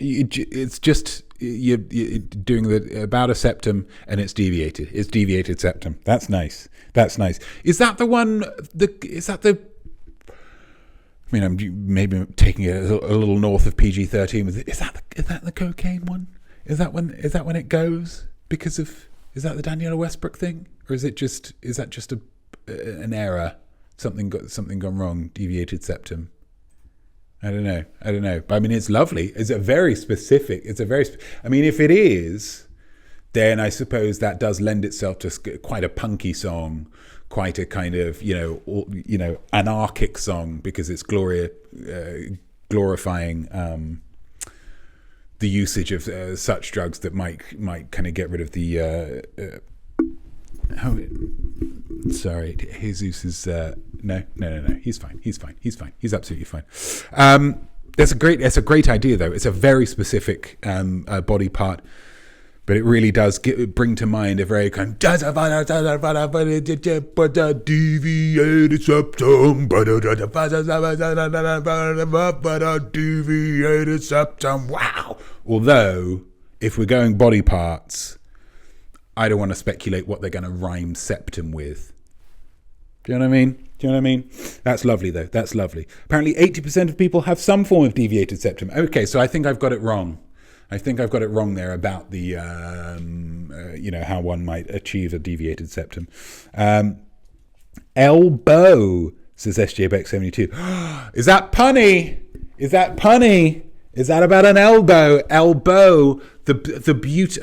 B: you're doing the about a septum and it's deviated. It's deviated septum. That's nice. Is that the one? I mean, I'm maybe taking it a little north of PG-13. Is that the cocaine one? Is that when it goes because of? Is that the Daniela Westbrook thing, or is that just an error? Something gone wrong. Deviated septum. I don't know. But I mean, it's lovely. It's a very specific. I mean, if it is, then I suppose that does lend itself to quite a punky song, quite a kind of anarchic song, because it's glorifying the usage of such drugs that might kind of get rid of the. Sorry, Jesus is no. He's fine. He's absolutely fine. That's a great idea, though. It's a very specific body part, but it really does bring to mind a very kind of deviated septum, deviated septum. Wow. Although, if we're going body parts, I don't want to speculate what they're going to rhyme septum with. Do you know what I mean? That's lovely, though. That's lovely. Apparently 80% of people have some form of deviated septum. Okay, so I think I've got it wrong. There about the, how one might achieve a deviated septum. Elbow, says SJBeck72. Is that punny? Is that about an elbow? Elbow, the beauty,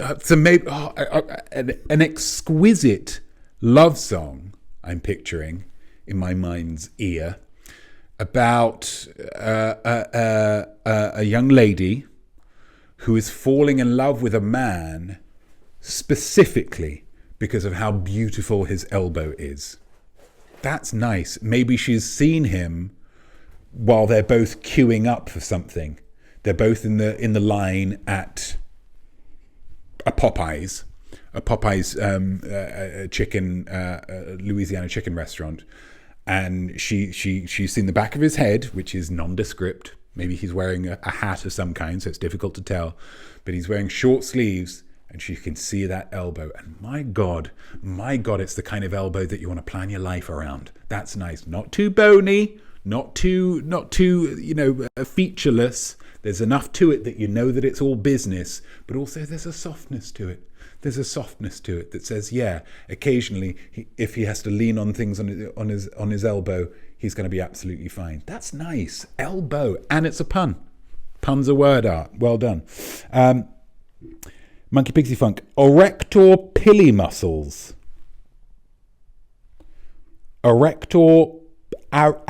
B: an exquisite love song I'm picturing in my mind's ear about a young lady who is falling in love with a man specifically because of how beautiful his elbow is. That's nice. Maybe she's seen him while they're both queuing up for something. They're both in the line at a Popeyes chicken Louisiana chicken restaurant, and she's seen the back of his head, which is nondescript. Maybe he's wearing a hat of some kind, so it's difficult to tell, but he's wearing short sleeves, and she can see that elbow. And my God, it's the kind of elbow that you want to plan your life around. That's nice. Not too bony, not too featureless. There's enough to it that you know that it's all business, but also there's a softness to it. That says, yeah, occasionally, if he has to lean on things on his elbow, he's going to be absolutely fine. That's nice. Elbow. And it's a pun. Pun's a word art. Well done. Monkey Pixie Funk. Erector pili muscles. Erector, got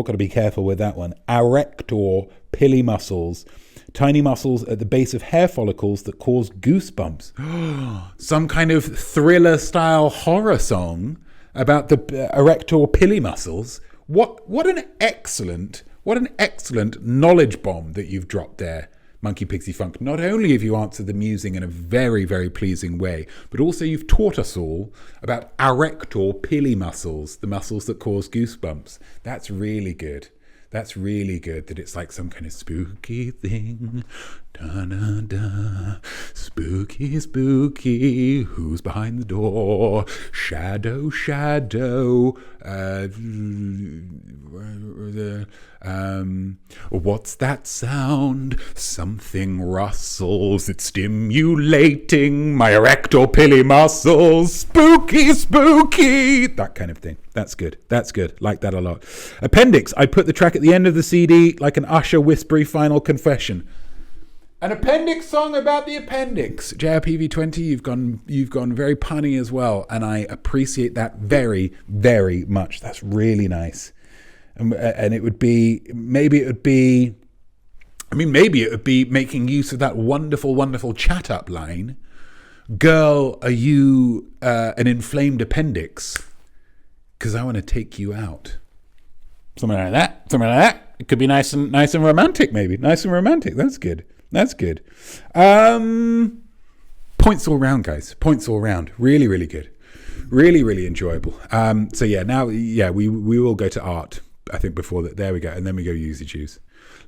B: to be careful with that one. Erector pili muscles. Tiny muscles at the base of hair follicles that cause goosebumps. Some kind of thriller-style horror song about the erector pili muscles. What an excellent knowledge bomb that you've dropped there, Monkey Pixie Funk. Not only have you answered the musing in a very, very pleasing way, but also you've taught us all about erector pili muscles, the muscles that cause goosebumps. That's really good. That it's like some kind of spooky thing. Da-da-da. Spooky. Who's behind the door? Shadow. What's that sound? Something rustles. It's stimulating my erector pili muscles. Spooky. That kind of thing. That's good. Like that a lot. Appendix. I put the track at the end of the CD like an Usher whispery final confession. An appendix song about the appendix. JRPV20, you've gone very punny as well, and I appreciate that very, very much. That's really nice. And it would be making use of that wonderful chat up line Girl, are you an inflamed appendix? Because I want to take you out. Something like that. It could be nice and romantic, maybe. Nice and romantic. That's good. Points all round, guys. Points all round. Really, really good. Really, really enjoyable. So yeah, now we will go to art. I think before that. There we go, and then we go Yousey Choose.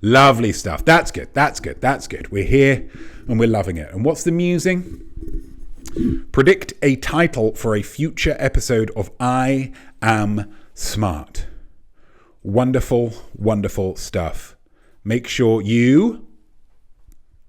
B: Lovely stuff. That's good. We're here and we're loving it. And what's the musing? Predict a title for a future episode of I Am SmART. Wonderful, wonderful stuff. Make sure you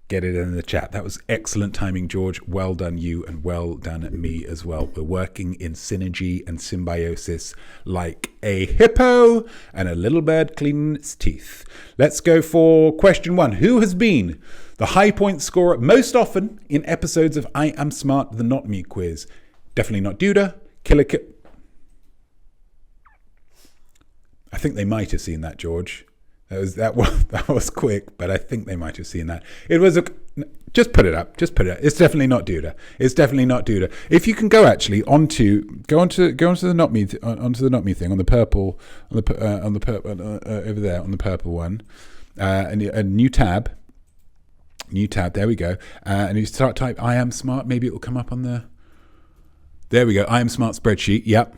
B: get it in the chat. That was excellent timing, George. Well done you, and well done me as well. We're working in synergy and symbiosis like a hippo and a little bird cleaning its teeth. Let's go for question 1. Who has been the high point scorer most often in episodes of I Am SmART, the Notme quiz? Definitely not Duda. I think they might have seen that, George. That was quick, but I think they might have seen that. Just put it up. It's definitely not Duda. If you can go actually onto the Notme thing on the purple over there on the purple one, and a new tab. There we go. And you start type I Am SmART. Maybe it will come up on the. There we go. I Am SmART spreadsheet. Yep,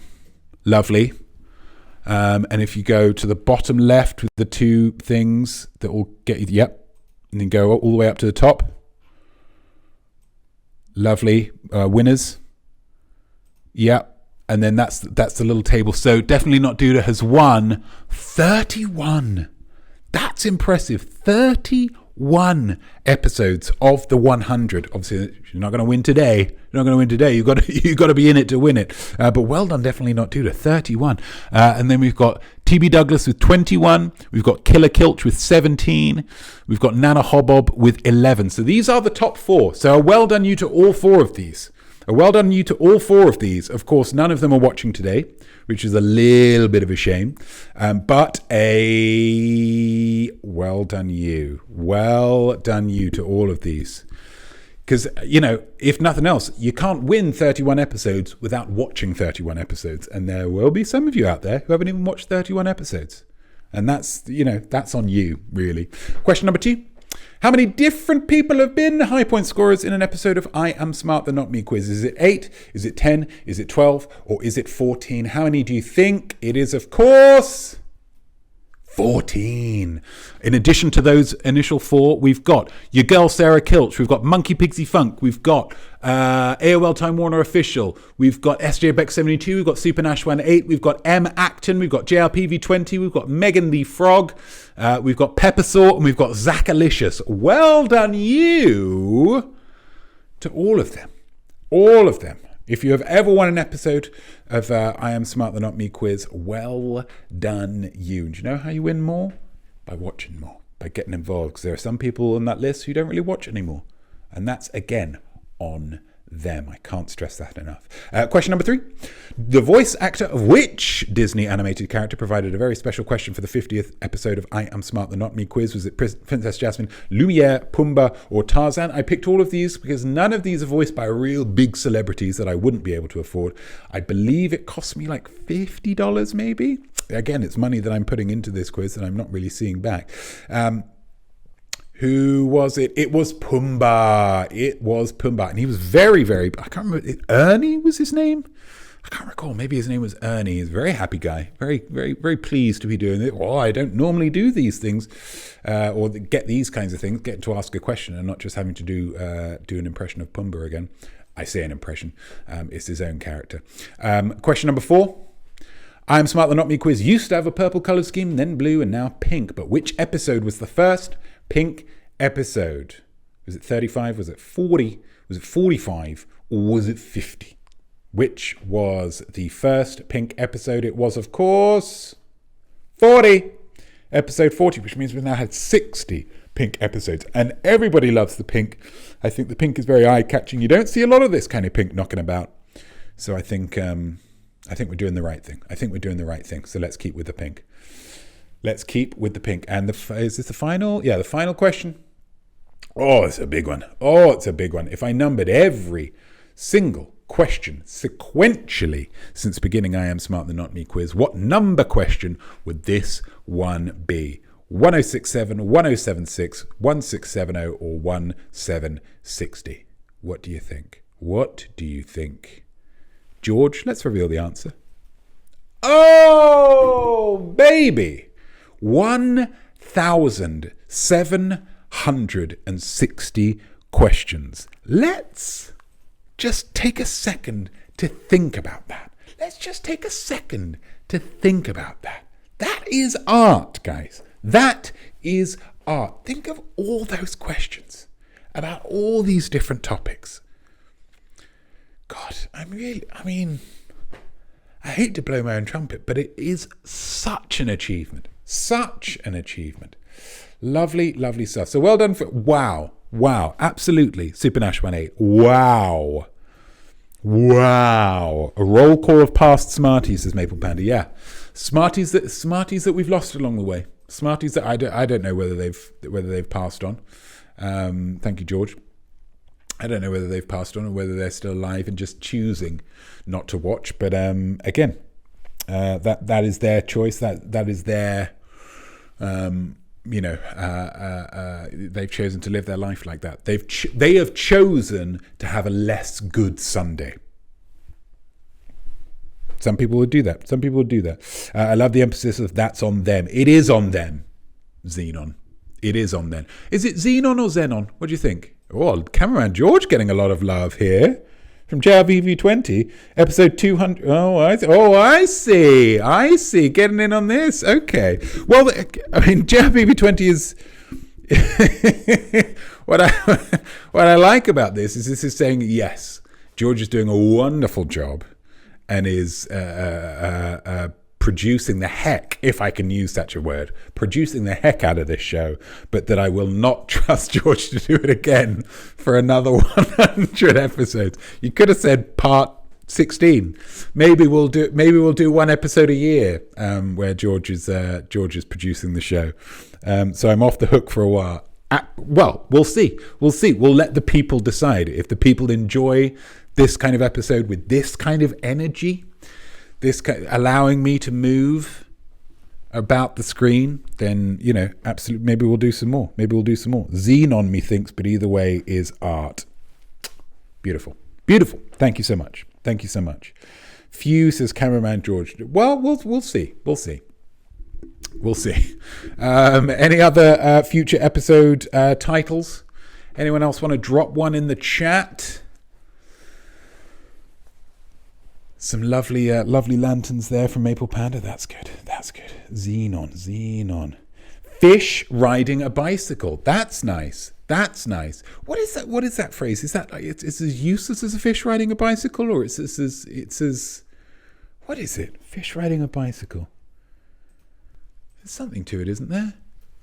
B: lovely. And if you go to the bottom left with the two things that will get you, yep, and then go all the way up to the top. Lovely. Winners. Yep. And then that's the little table. So definitely not Duda has won 31. That's impressive. 31 episodes of the 100. Obviously, you're not going to win today. You've got to be in it to win it. But well done, definitely not Duda. 31. And then we've got TB Douglas with 21. We've got Killer Kilch with 17. We've got Nana Hobob with 11. So these are the top 4. So well done you to all 4 of these. Of course, none of them are watching today, which is a little bit of a shame. But well done you. Well done you to all of these. Because, if nothing else, you can't win 31 episodes without watching 31 episodes. And there will be some of you out there who haven't even watched 31 episodes. And that's on you, really. Question number 2. How many different people have been high point scorers in an episode of I Am SmART, the Notme quiz? Is it 8? Is it 10? Is it 12? Or is it 14? How many do you think? It is, of course, 14. In addition to those initial 4, we've got your girl Sarah Kilch, we've got Monkey Pigsy Funk, we've got AOL Time Warner Official, we've got SJ Beck 72, we've got Super Nash 18, we've got M Acton, we've got JRPV 20, we've got Megan the Frog, we've got Peppersaw, and we've got Zackalicious. Well done you to all of them. If you have ever won an episode of I Am SmART, the Notme quiz, well done you. And do you know how you win more? By watching more, by getting involved. Because there are some people on that list who don't really watch anymore. And that's, again, on them. I can't stress that enough. Question number 3. The voice actor of which Disney animated character provided a very special question for the 50th episode of I Am SmART, the Notme quiz? Was it Princess Jasmine, Lumiere, Pumbaa, or Tarzan? I picked all of these because none of these are voiced by real big celebrities that I wouldn't be able to afford. I believe it cost me like $50 maybe. Again, it's money that I'm putting into this quiz that I'm not really seeing back. Who was it? It was Pumbaa. And he was very, very, I can't remember, Ernie was his name? I can't recall. Maybe his name was Ernie. He's a very happy guy. Very, very, very pleased to be doing it. Well, I don't normally do these things or get these kinds of things, get to ask a question and not just having to do an impression of Pumbaa again. I say an impression. It's his own character. Question number 4. I Am SmART, the Notme quiz used to have a purple coloured scheme, then blue, and now pink. But which episode was the first pink episode? Was it 35? Was it 40? Was it 45? Or was it 50? Which was the first pink episode? It was, of course, 40. Episode 40, which means we've now had 60 pink episodes. And everybody loves the pink. I think the pink is very eye-catching. You don't see a lot of this kind of pink knocking about. So I think we're doing the right thing. So let's keep with the pink. And is this the final? Yeah, the final question. Oh, it's a big one. If I numbered every single question sequentially since beginning I Am Smart the Not Me quiz. What number question would this one be? 1067, 1076, 1670 or 1760? What do you think? What do you think? George, let's reveal the answer. Oh, baby! 1,760 questions. Let's just take a second to think about that. Let's just take a second to think about that. That is art, guys. That is art. Think of all those questions about all these different topics. God, I hate to blow my own trumpet, but it is such an achievement. Such an achievement. Lovely, lovely stuff. So well done for... Wow, absolutely. Super Nash 18. Wow. A roll call of past Smarties, says Maple Panda. Yeah. Smarties that we've lost along the way. Smarties that I don't know whether they've passed on. Thank you, George. I don't know whether they've passed on or whether they're still alive and just choosing not to watch. But again, that is their choice. That is their they've chosen to live their life like that. They have chosen to have a less good Sunday. Some people would do that. I love the emphasis of that's on them. It is on them, Xenon. It is on them. Is it Xenon or Xenon? What do you think? Oh, cameraman George getting a lot of love here. From JRVV20, episode 200. Oh, I see. Getting in on this. Okay. Well, I mean, JRVV20 is... what I like about this is saying, yes, George is doing a wonderful job and is producing the heck, if I can use such a word, producing the heck out of this show, but that I will not trust George to do it again for another 100 episodes. You could have said part 16. Maybe we'll do one episode a year where George is producing the show. So I'm off the hook for a while. Well, we'll see. We'll let the people decide. If the people enjoy this kind of episode with this kind of energy, allowing me to move about the screen, then, absolutely, maybe we'll do some more. Xenon, methinks, but either way is art. Beautiful. Thank you so much. Few, says cameraman George. Well, we'll see. Any other future episode titles? Anyone else want to drop one in the chat? Some lovely lanterns there from Maple Panda. That's good. Xenon. Fish riding a bicycle. That's nice. What is that phrase? Is that it's as useless as a fish riding a bicycle, or it's as what is it? Fish riding a bicycle. There's something to it, isn't there?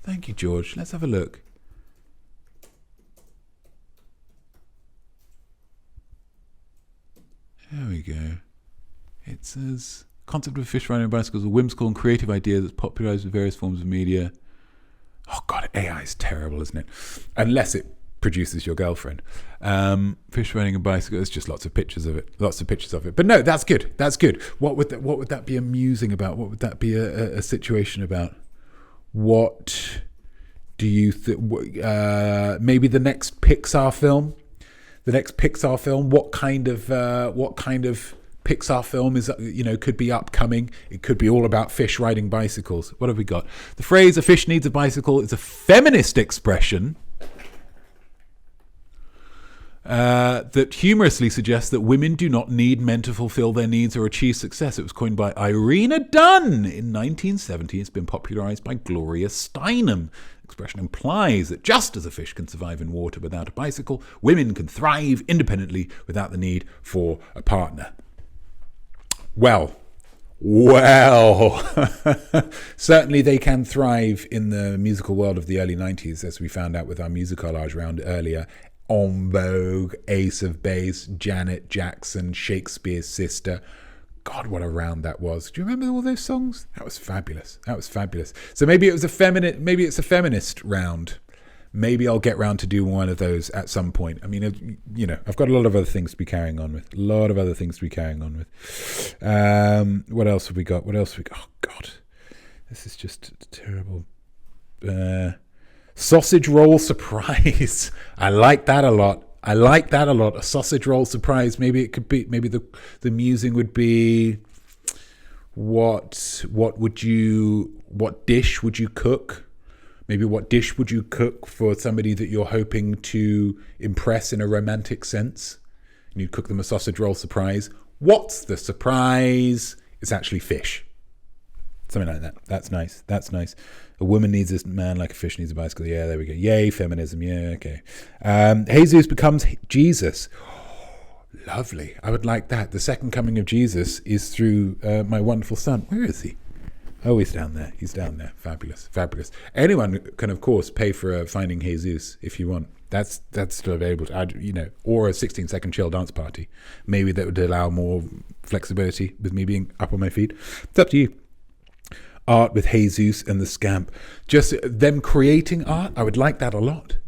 B: Thank you, George. Let's have a look. There we go. It says, concept of fish riding a bicycle is a whimsical and creative idea that's popularized with various forms of media. Oh God, AI is terrible, isn't it? Unless it produces your girlfriend. Fish riding a bicycle, there's just lots of pictures of it. But no, that's good. What would that be amusing about? What would that be a situation about? What do you think? Maybe the next Pixar film? What kind of Pixar film is, could be upcoming? It could be all about fish riding bicycles. What have we got? The phrase "a fish needs a bicycle" is a feminist expression that humorously suggests that women do not need men to fulfill their needs or achieve success. It was coined by Irina Dunn in 1970. It's been popularized by Gloria Steinem. The expression implies that just as a fish can survive in water without a bicycle, women can thrive independently without the need for a partner. Well, certainly they can thrive in the musical world of the early 90s, as we found out with our Musicollage round earlier. En Vogue, Ace of Base, Janet Jackson, Shakespeare's Sister. God, what a round that was. Do you remember all those songs? That was fabulous. So maybe it's a feminist round. Maybe I'll get round to do one of those at some point. I mean, you know, I've got a lot of other things to be carrying on with. What else have we got? Oh, God. This is just terrible. Sausage roll surprise. I like that a lot. A sausage roll surprise. Maybe it could be, maybe the musing would be, what dish would you cook? Maybe what dish would you cook for somebody that you're hoping to impress in a romantic sense? And you'd cook them a sausage roll surprise. What's the surprise? It's actually fish. Something like that. That's nice. A woman needs a man like a fish needs a bicycle. Yeah, there we go. Yay, feminism. Yeah, okay. Jesus becomes Jesus. Oh, lovely. I would like that. The second coming of Jesus is through my wonderful son. Where is he? Oh, he's down there. Fabulous. Anyone can, of course, pay for Finding Jesus if you want. That's still available. Or a 16-second chill dance party. Maybe that would allow more flexibility with me being up on my feet. It's up to you. Art with Jesus and the Scamp. Just them creating art. I would like that a lot.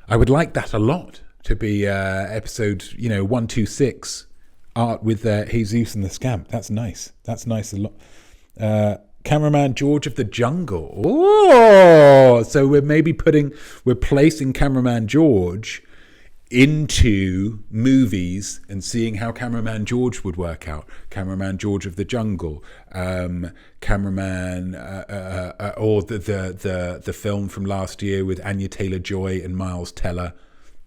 B: To be episode 126. Art with Jesus and the Scamp. That's nice. A lot. Cameraman George of the Jungle. Oh, so we're placing Cameraman George into movies and seeing how Cameraman George would work out. Cameraman George of the Jungle, Cameraman, or the film from last year with Anya Taylor-Joy and Miles Teller,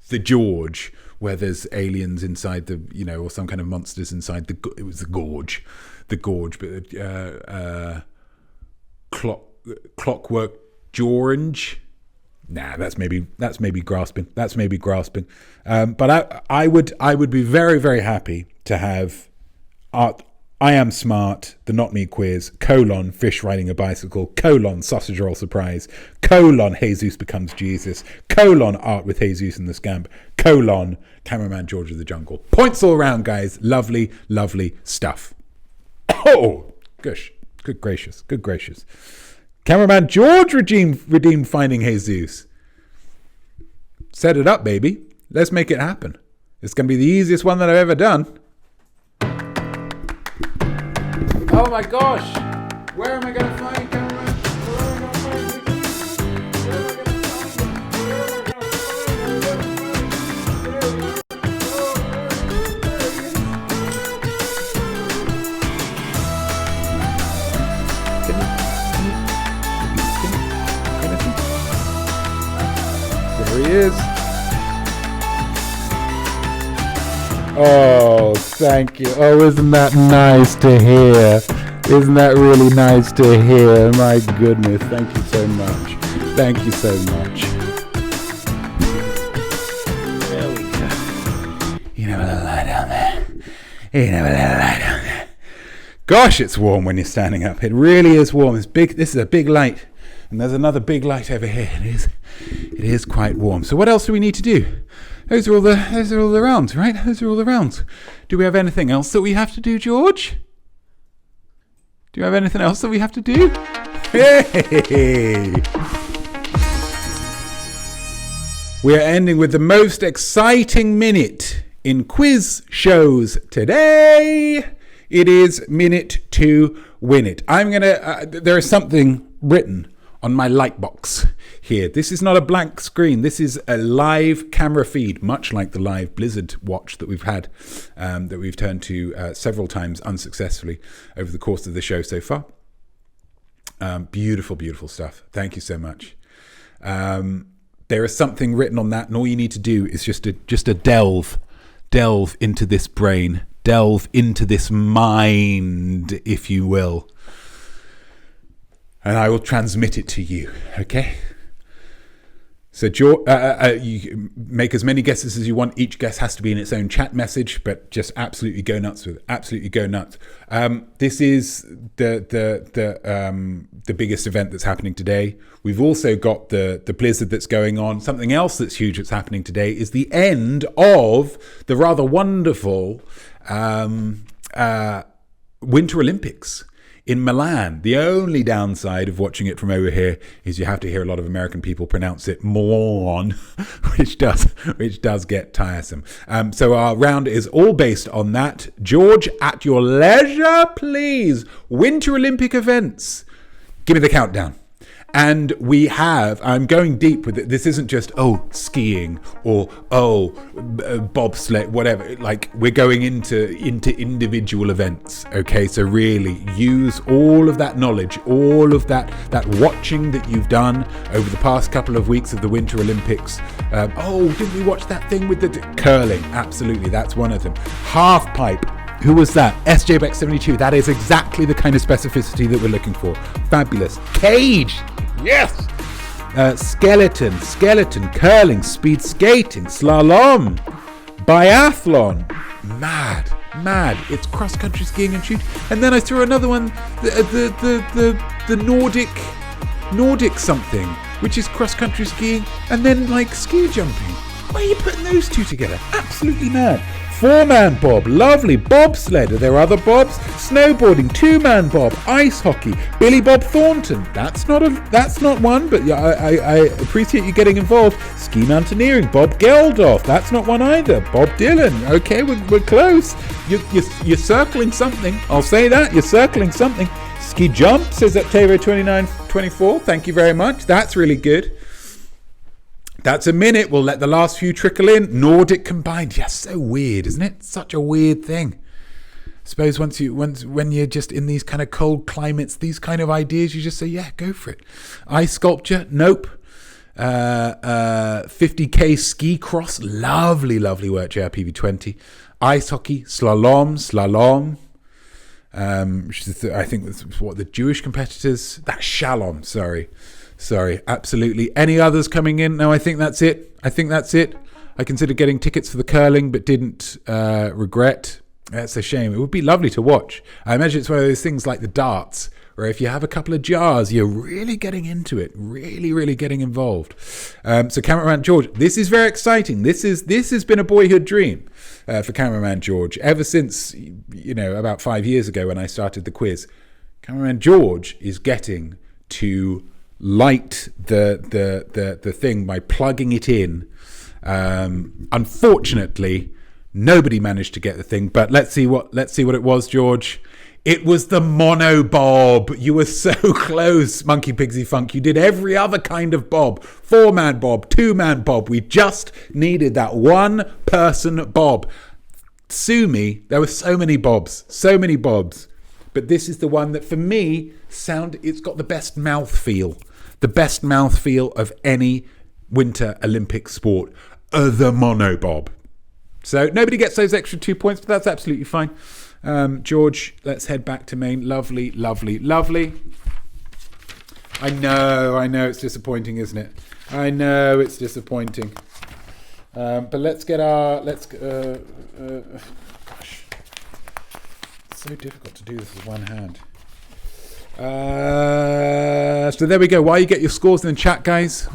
B: The George, where there's aliens inside or some kind of monsters inside it was the gorge, but Clockwork George. Nah, that's maybe grasping. But I would be very, very happy to have art. I am smart. The Notme quiz. : fish riding a bicycle. : sausage roll surprise. : Jesus becomes Jesus. : art with Jesus and the Scamp. : Cameraman George of the Jungle. Points all around, guys. Lovely, lovely stuff. Oh, gosh. Good gracious. Cameraman George redeemed Finding Jesus. Set it up, baby. Let's make it happen. It's going to be the easiest one that I've ever done. Oh my gosh. Where am I going to find cameraman? There he is. Oh, thank you. Oh, isn't that nice to hear? Isn't that really nice to hear? My goodness. Thank you so much. There we go. You have a little lie down there. Gosh, it's warm when you're standing up. It really is warm. It's big. This is a big light. And there's another big light over here. It is quite warm. So what else do we need to do? Those are all the rounds, right? Do we have anything else that we have to do, George? Do you have anything else that we have to do? Hey! We are ending with the most exciting minute in quiz shows today. It is minute to win it. There is something written on my light box here. This is not a blank screen. This is a live camera feed, much like the live Blizzard watch that we've had, that we've turned to several times unsuccessfully over the course of the show so far. Beautiful, beautiful stuff. Thank you so much. There is something written on that, and all you need to do is just a delve into this brain, delve into this mind, if you will. And I will transmit it to you, okay? So you make as many guesses as you want. Each guess has to be in its own chat message, but just absolutely go nuts with it. Absolutely go nuts. This is the biggest event that's happening today. We've also got the Blizzard that's going on. Something else that's huge that's happening today is the end of the rather wonderful Winter Olympics in Milan. The only downside of watching it from over here is you have to hear a lot of American people pronounce it Milan, which does get tiresome. So our round is all based on that. George, at your leisure, please. Winter Olympic events. Give me the countdown. And we have, I'm going deep with it. This isn't just, skiing or, bobsled, whatever. Like, we're going into individual events. Okay, so really use all of that knowledge, all of that watching that you've done over the past couple of weeks of the Winter Olympics. Didn't we watch that thing with the curling? Absolutely, that's one of them. Half pipe. Who was that? SJ Beck 72. That is exactly the kind of specificity that we're looking for. Fabulous. Cage. Yes. Skeleton, curling, speed skating, slalom, biathlon. Mad. It's cross country skiing and shooting. And then I threw another one, the Nordic something, which is cross country skiing and then like ski jumping. Why are you putting those two together? Absolutely mad. 4-man bob, lovely. Bobsled, are there other bobs? Snowboarding, 2-man bob, ice hockey, Billy Bob Thornton. That's not one, but I appreciate you getting involved. Ski mountaineering, Bob Geldof. That's not one either. Bob Dylan. Okay, we're close. You're circling something. I'll say that. You're circling something. Ski jump, says Octavio 2924. Thank you very much. That's really good. That's a minute. We'll let the last few trickle in. Nordic combined. Yes, so weird, isn't it? Such a weird thing. I suppose when you're just in these kind of cold climates, these kind of ideas, you just say, yeah, go for it. Ice sculpture. Nope. 50k ski cross. Lovely work, JRPV20. Ice hockey. Slalom. Which is I think that's what the Jewish competitors. That's shalom. Sorry, absolutely. Any others coming in? No, I think that's it. I considered getting tickets for the curling, but didn't regret. That's a shame. It would be lovely to watch. I imagine it's one of those things like the darts, where if you have a couple of jars, you're really getting into it, really getting involved. So cameraman George, this is very exciting. This has been a boyhood dream for cameraman George ever since, about 5 years ago when I started the quiz. Cameraman George is getting to light the thing by plugging it in. Unfortunately, nobody managed to get the thing, but let's see what it was, George. It was the mono bob. You were so close, Monkey Pigsy Funk. You did every other kind of bob. 4-man bob, 2-man bob. We just needed that one person bob. Sue me, there were so many bobs. But this is the one that for me it's got the best mouth feel. The best mouth feel of any Winter Olympic sport, the monobob. So nobody gets those extra 2 points, but that's absolutely fine. George, let's head back to Maine. Lovely. I know it's disappointing, isn't it? I know it's disappointing. But let's get gosh, it's so difficult to do this with one hand. So there we go. While you get your scores in the chat, guys,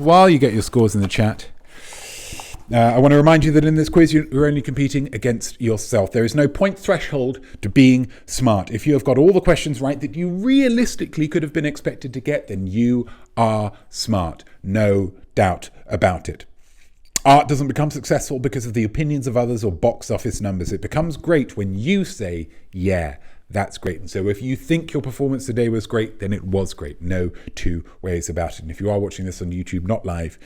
B: I want to remind you that in this quiz, you're only competing against yourself. There is no point threshold to being smart. If you have got all the questions right that you realistically could have been expected to get, then you are smart. No doubt about it. Art doesn't become successful because of the opinions of others or box office numbers. It becomes great when you say, yeah, that's great. And so if you think your performance today was great, then it was great. No two ways about it. And if you are watching this on YouTube, not live,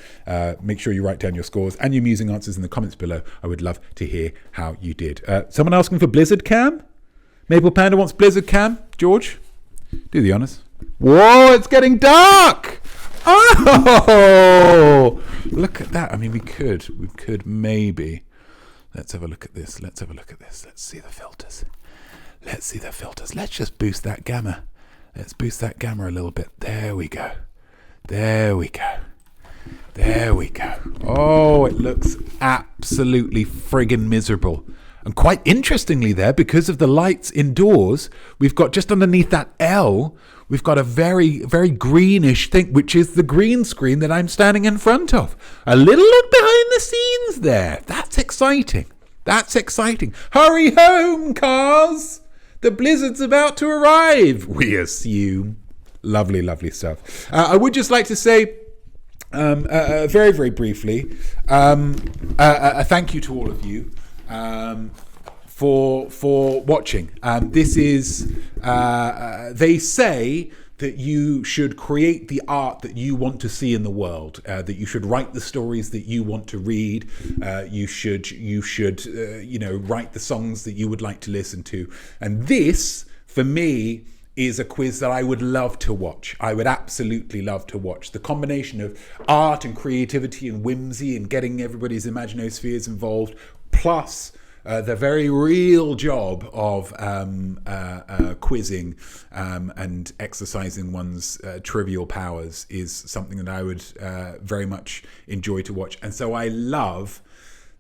B: make sure you write down your scores and your musing answers in the comments below. I would love to hear how you did. Someone asking for Blizzard Cam? Maple Panda wants Blizzard Cam. George, do the honors. Whoa, it's getting dark! Oh, look at that. I mean, we could maybe. Let's have a look at this. Let's see the filters. Let's just boost that gamma. Let's boost that gamma a little bit. There we go. Oh, it looks absolutely friggin' miserable. And quite interestingly there, because of the lights indoors, we've got just underneath that L, we've got a very, very greenish thing, which is the green screen that I'm standing in front of. A little look behind the scenes there. That's exciting. Hurry home, cars. The blizzard's about to arrive, we assume. Lovely, lovely stuff. I would just like to say, very, very briefly, a thank you to all of you for watching. This is, they say that you should create the art that you want to see in the world, that you should write the stories that you want to read, you should write the songs that you would like to listen to. And this, for me, is a quiz that I would love to watch. I would absolutely love to watch. The combination of art and creativity and whimsy and getting everybody's imaginospheres involved, plus the very real job of quizzing and exercising one's trivial powers is something that I would very much enjoy to watch. And so I love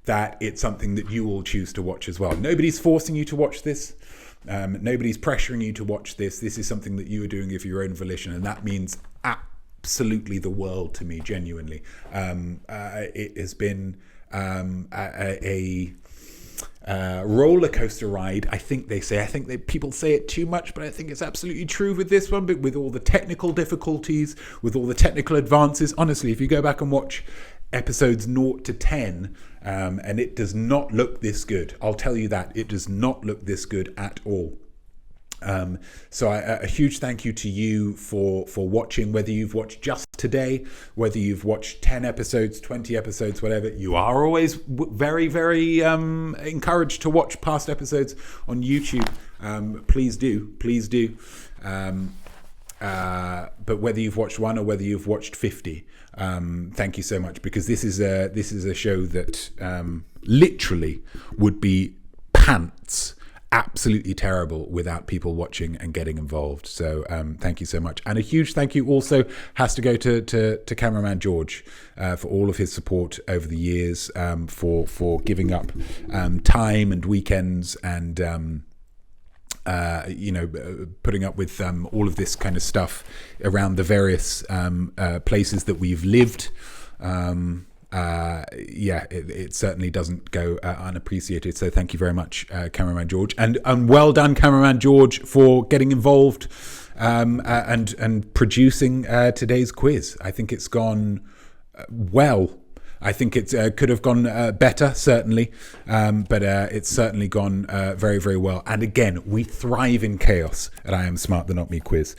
B: that it's something that you all choose to watch as well. Nobody's forcing you to watch this. Nobody's pressuring you to watch this. This is something that you are doing of your own volition, and that means absolutely the world to me, genuinely. It has been a roller coaster ride. I think people say it too much, but I think it's absolutely true with this one. But with all the technical difficulties, with all the technical advances, honestly, if you go back and watch episodes 0 to 10, and it does not look this good. I'll tell you that. It does not look this good at all. So a huge thank you to you for watching, whether you've watched just today, whether you've watched 10 episodes, 20 episodes, whatever. You are always very, very encouraged to watch past episodes on YouTube. Please do. But whether you've watched one or whether you've watched 50, thank you so much, because this is a show that literally would be pants absolutely terrible without people watching and getting involved. So thank you so much. And a huge thank you also has to go to cameraman George for all of his support over the years, for giving up time and weekends and putting up with all of this kind of stuff around the various places that we've lived. It certainly doesn't go unappreciated. So thank you very much, cameraman George, and well done, cameraman George, for getting involved and producing today's quiz. I think it's gone well. I think it could have gone better, certainly, but it's certainly gone very, very well. And again, we thrive in chaos at I Am Smart, the Notme quiz.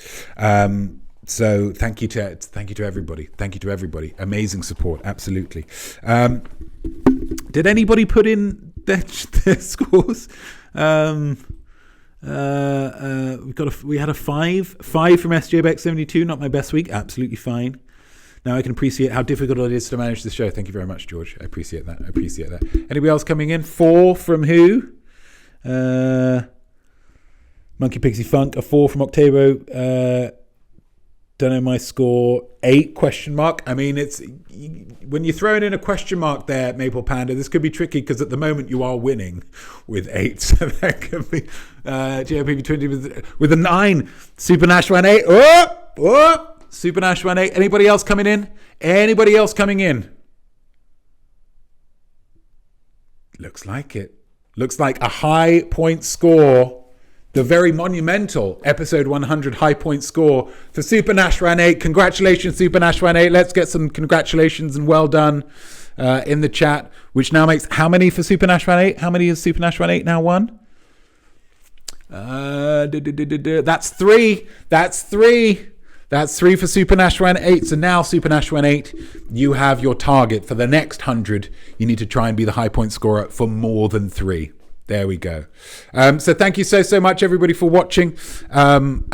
B: So thank you to everybody. Thank you to everybody. Amazing support, absolutely. Did anybody put in their scores? We had a 5 from SJBX72. Not my best week. Absolutely fine. Now I can appreciate how difficult it is to manage the show. Thank you very much, George. I appreciate that. Anybody else coming in? 4 from who? Monkey Pixie Funk. A 4 from Octavo. Don't know my score. 8 ? I mean, it's when you're throwing in a question mark there, Maple Panda, this could be tricky because at the moment you are winning with 8. So that could be JLPV20 with a 9. Super Nash 1-8. Oh! Super Nash 1-8. Anybody else coming in? Looks like it. Looks like a high point score. The very monumental episode 100 high point score for Super Nash 1-8. Congratulations, Super Nash 1-8. Let's get some congratulations and well done in the chat, which now makes how many for Super Nash 1-8? How many has Super Nash 1-8 now won? That's 3. That's 3 for Super Nash 1-8. So now, Super Nash 1-8, you have your target for the next 100. You need to try and be the high point scorer for more than 3. There we go. So thank you so much, everybody, for watching. Tune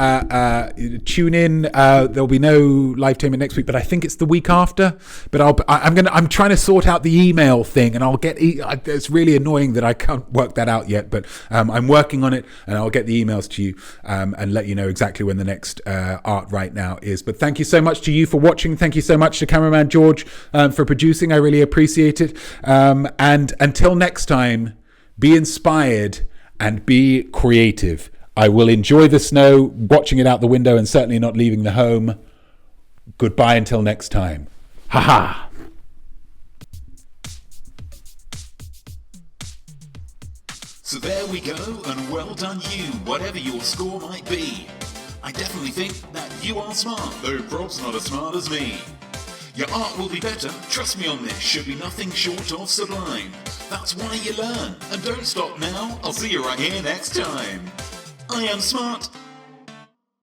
B: in. There'll be no live tainment next week, but I think it's the week after. But I'm trying to sort out the email thing, and I'll get. It's really annoying that I can't work that out yet, but I'm working on it, and I'll get the emails to you and let you know exactly when the next art right now is. But thank you so much to you for watching. Thank you so much to cameraman George for producing. I really appreciate it. And until next time. Be inspired and be creative. I will enjoy the snow, watching it out the window and certainly not leaving the home. Goodbye until next time. Ha ha.
A: So there we go, and well done you, whatever your score might be. I definitely think that you are smart, though prob's not as smart as me. Your art will be better, trust me on this, should be nothing short of sublime. That's why you learn, and don't stop now, I'll see you right here next time. I am SmART,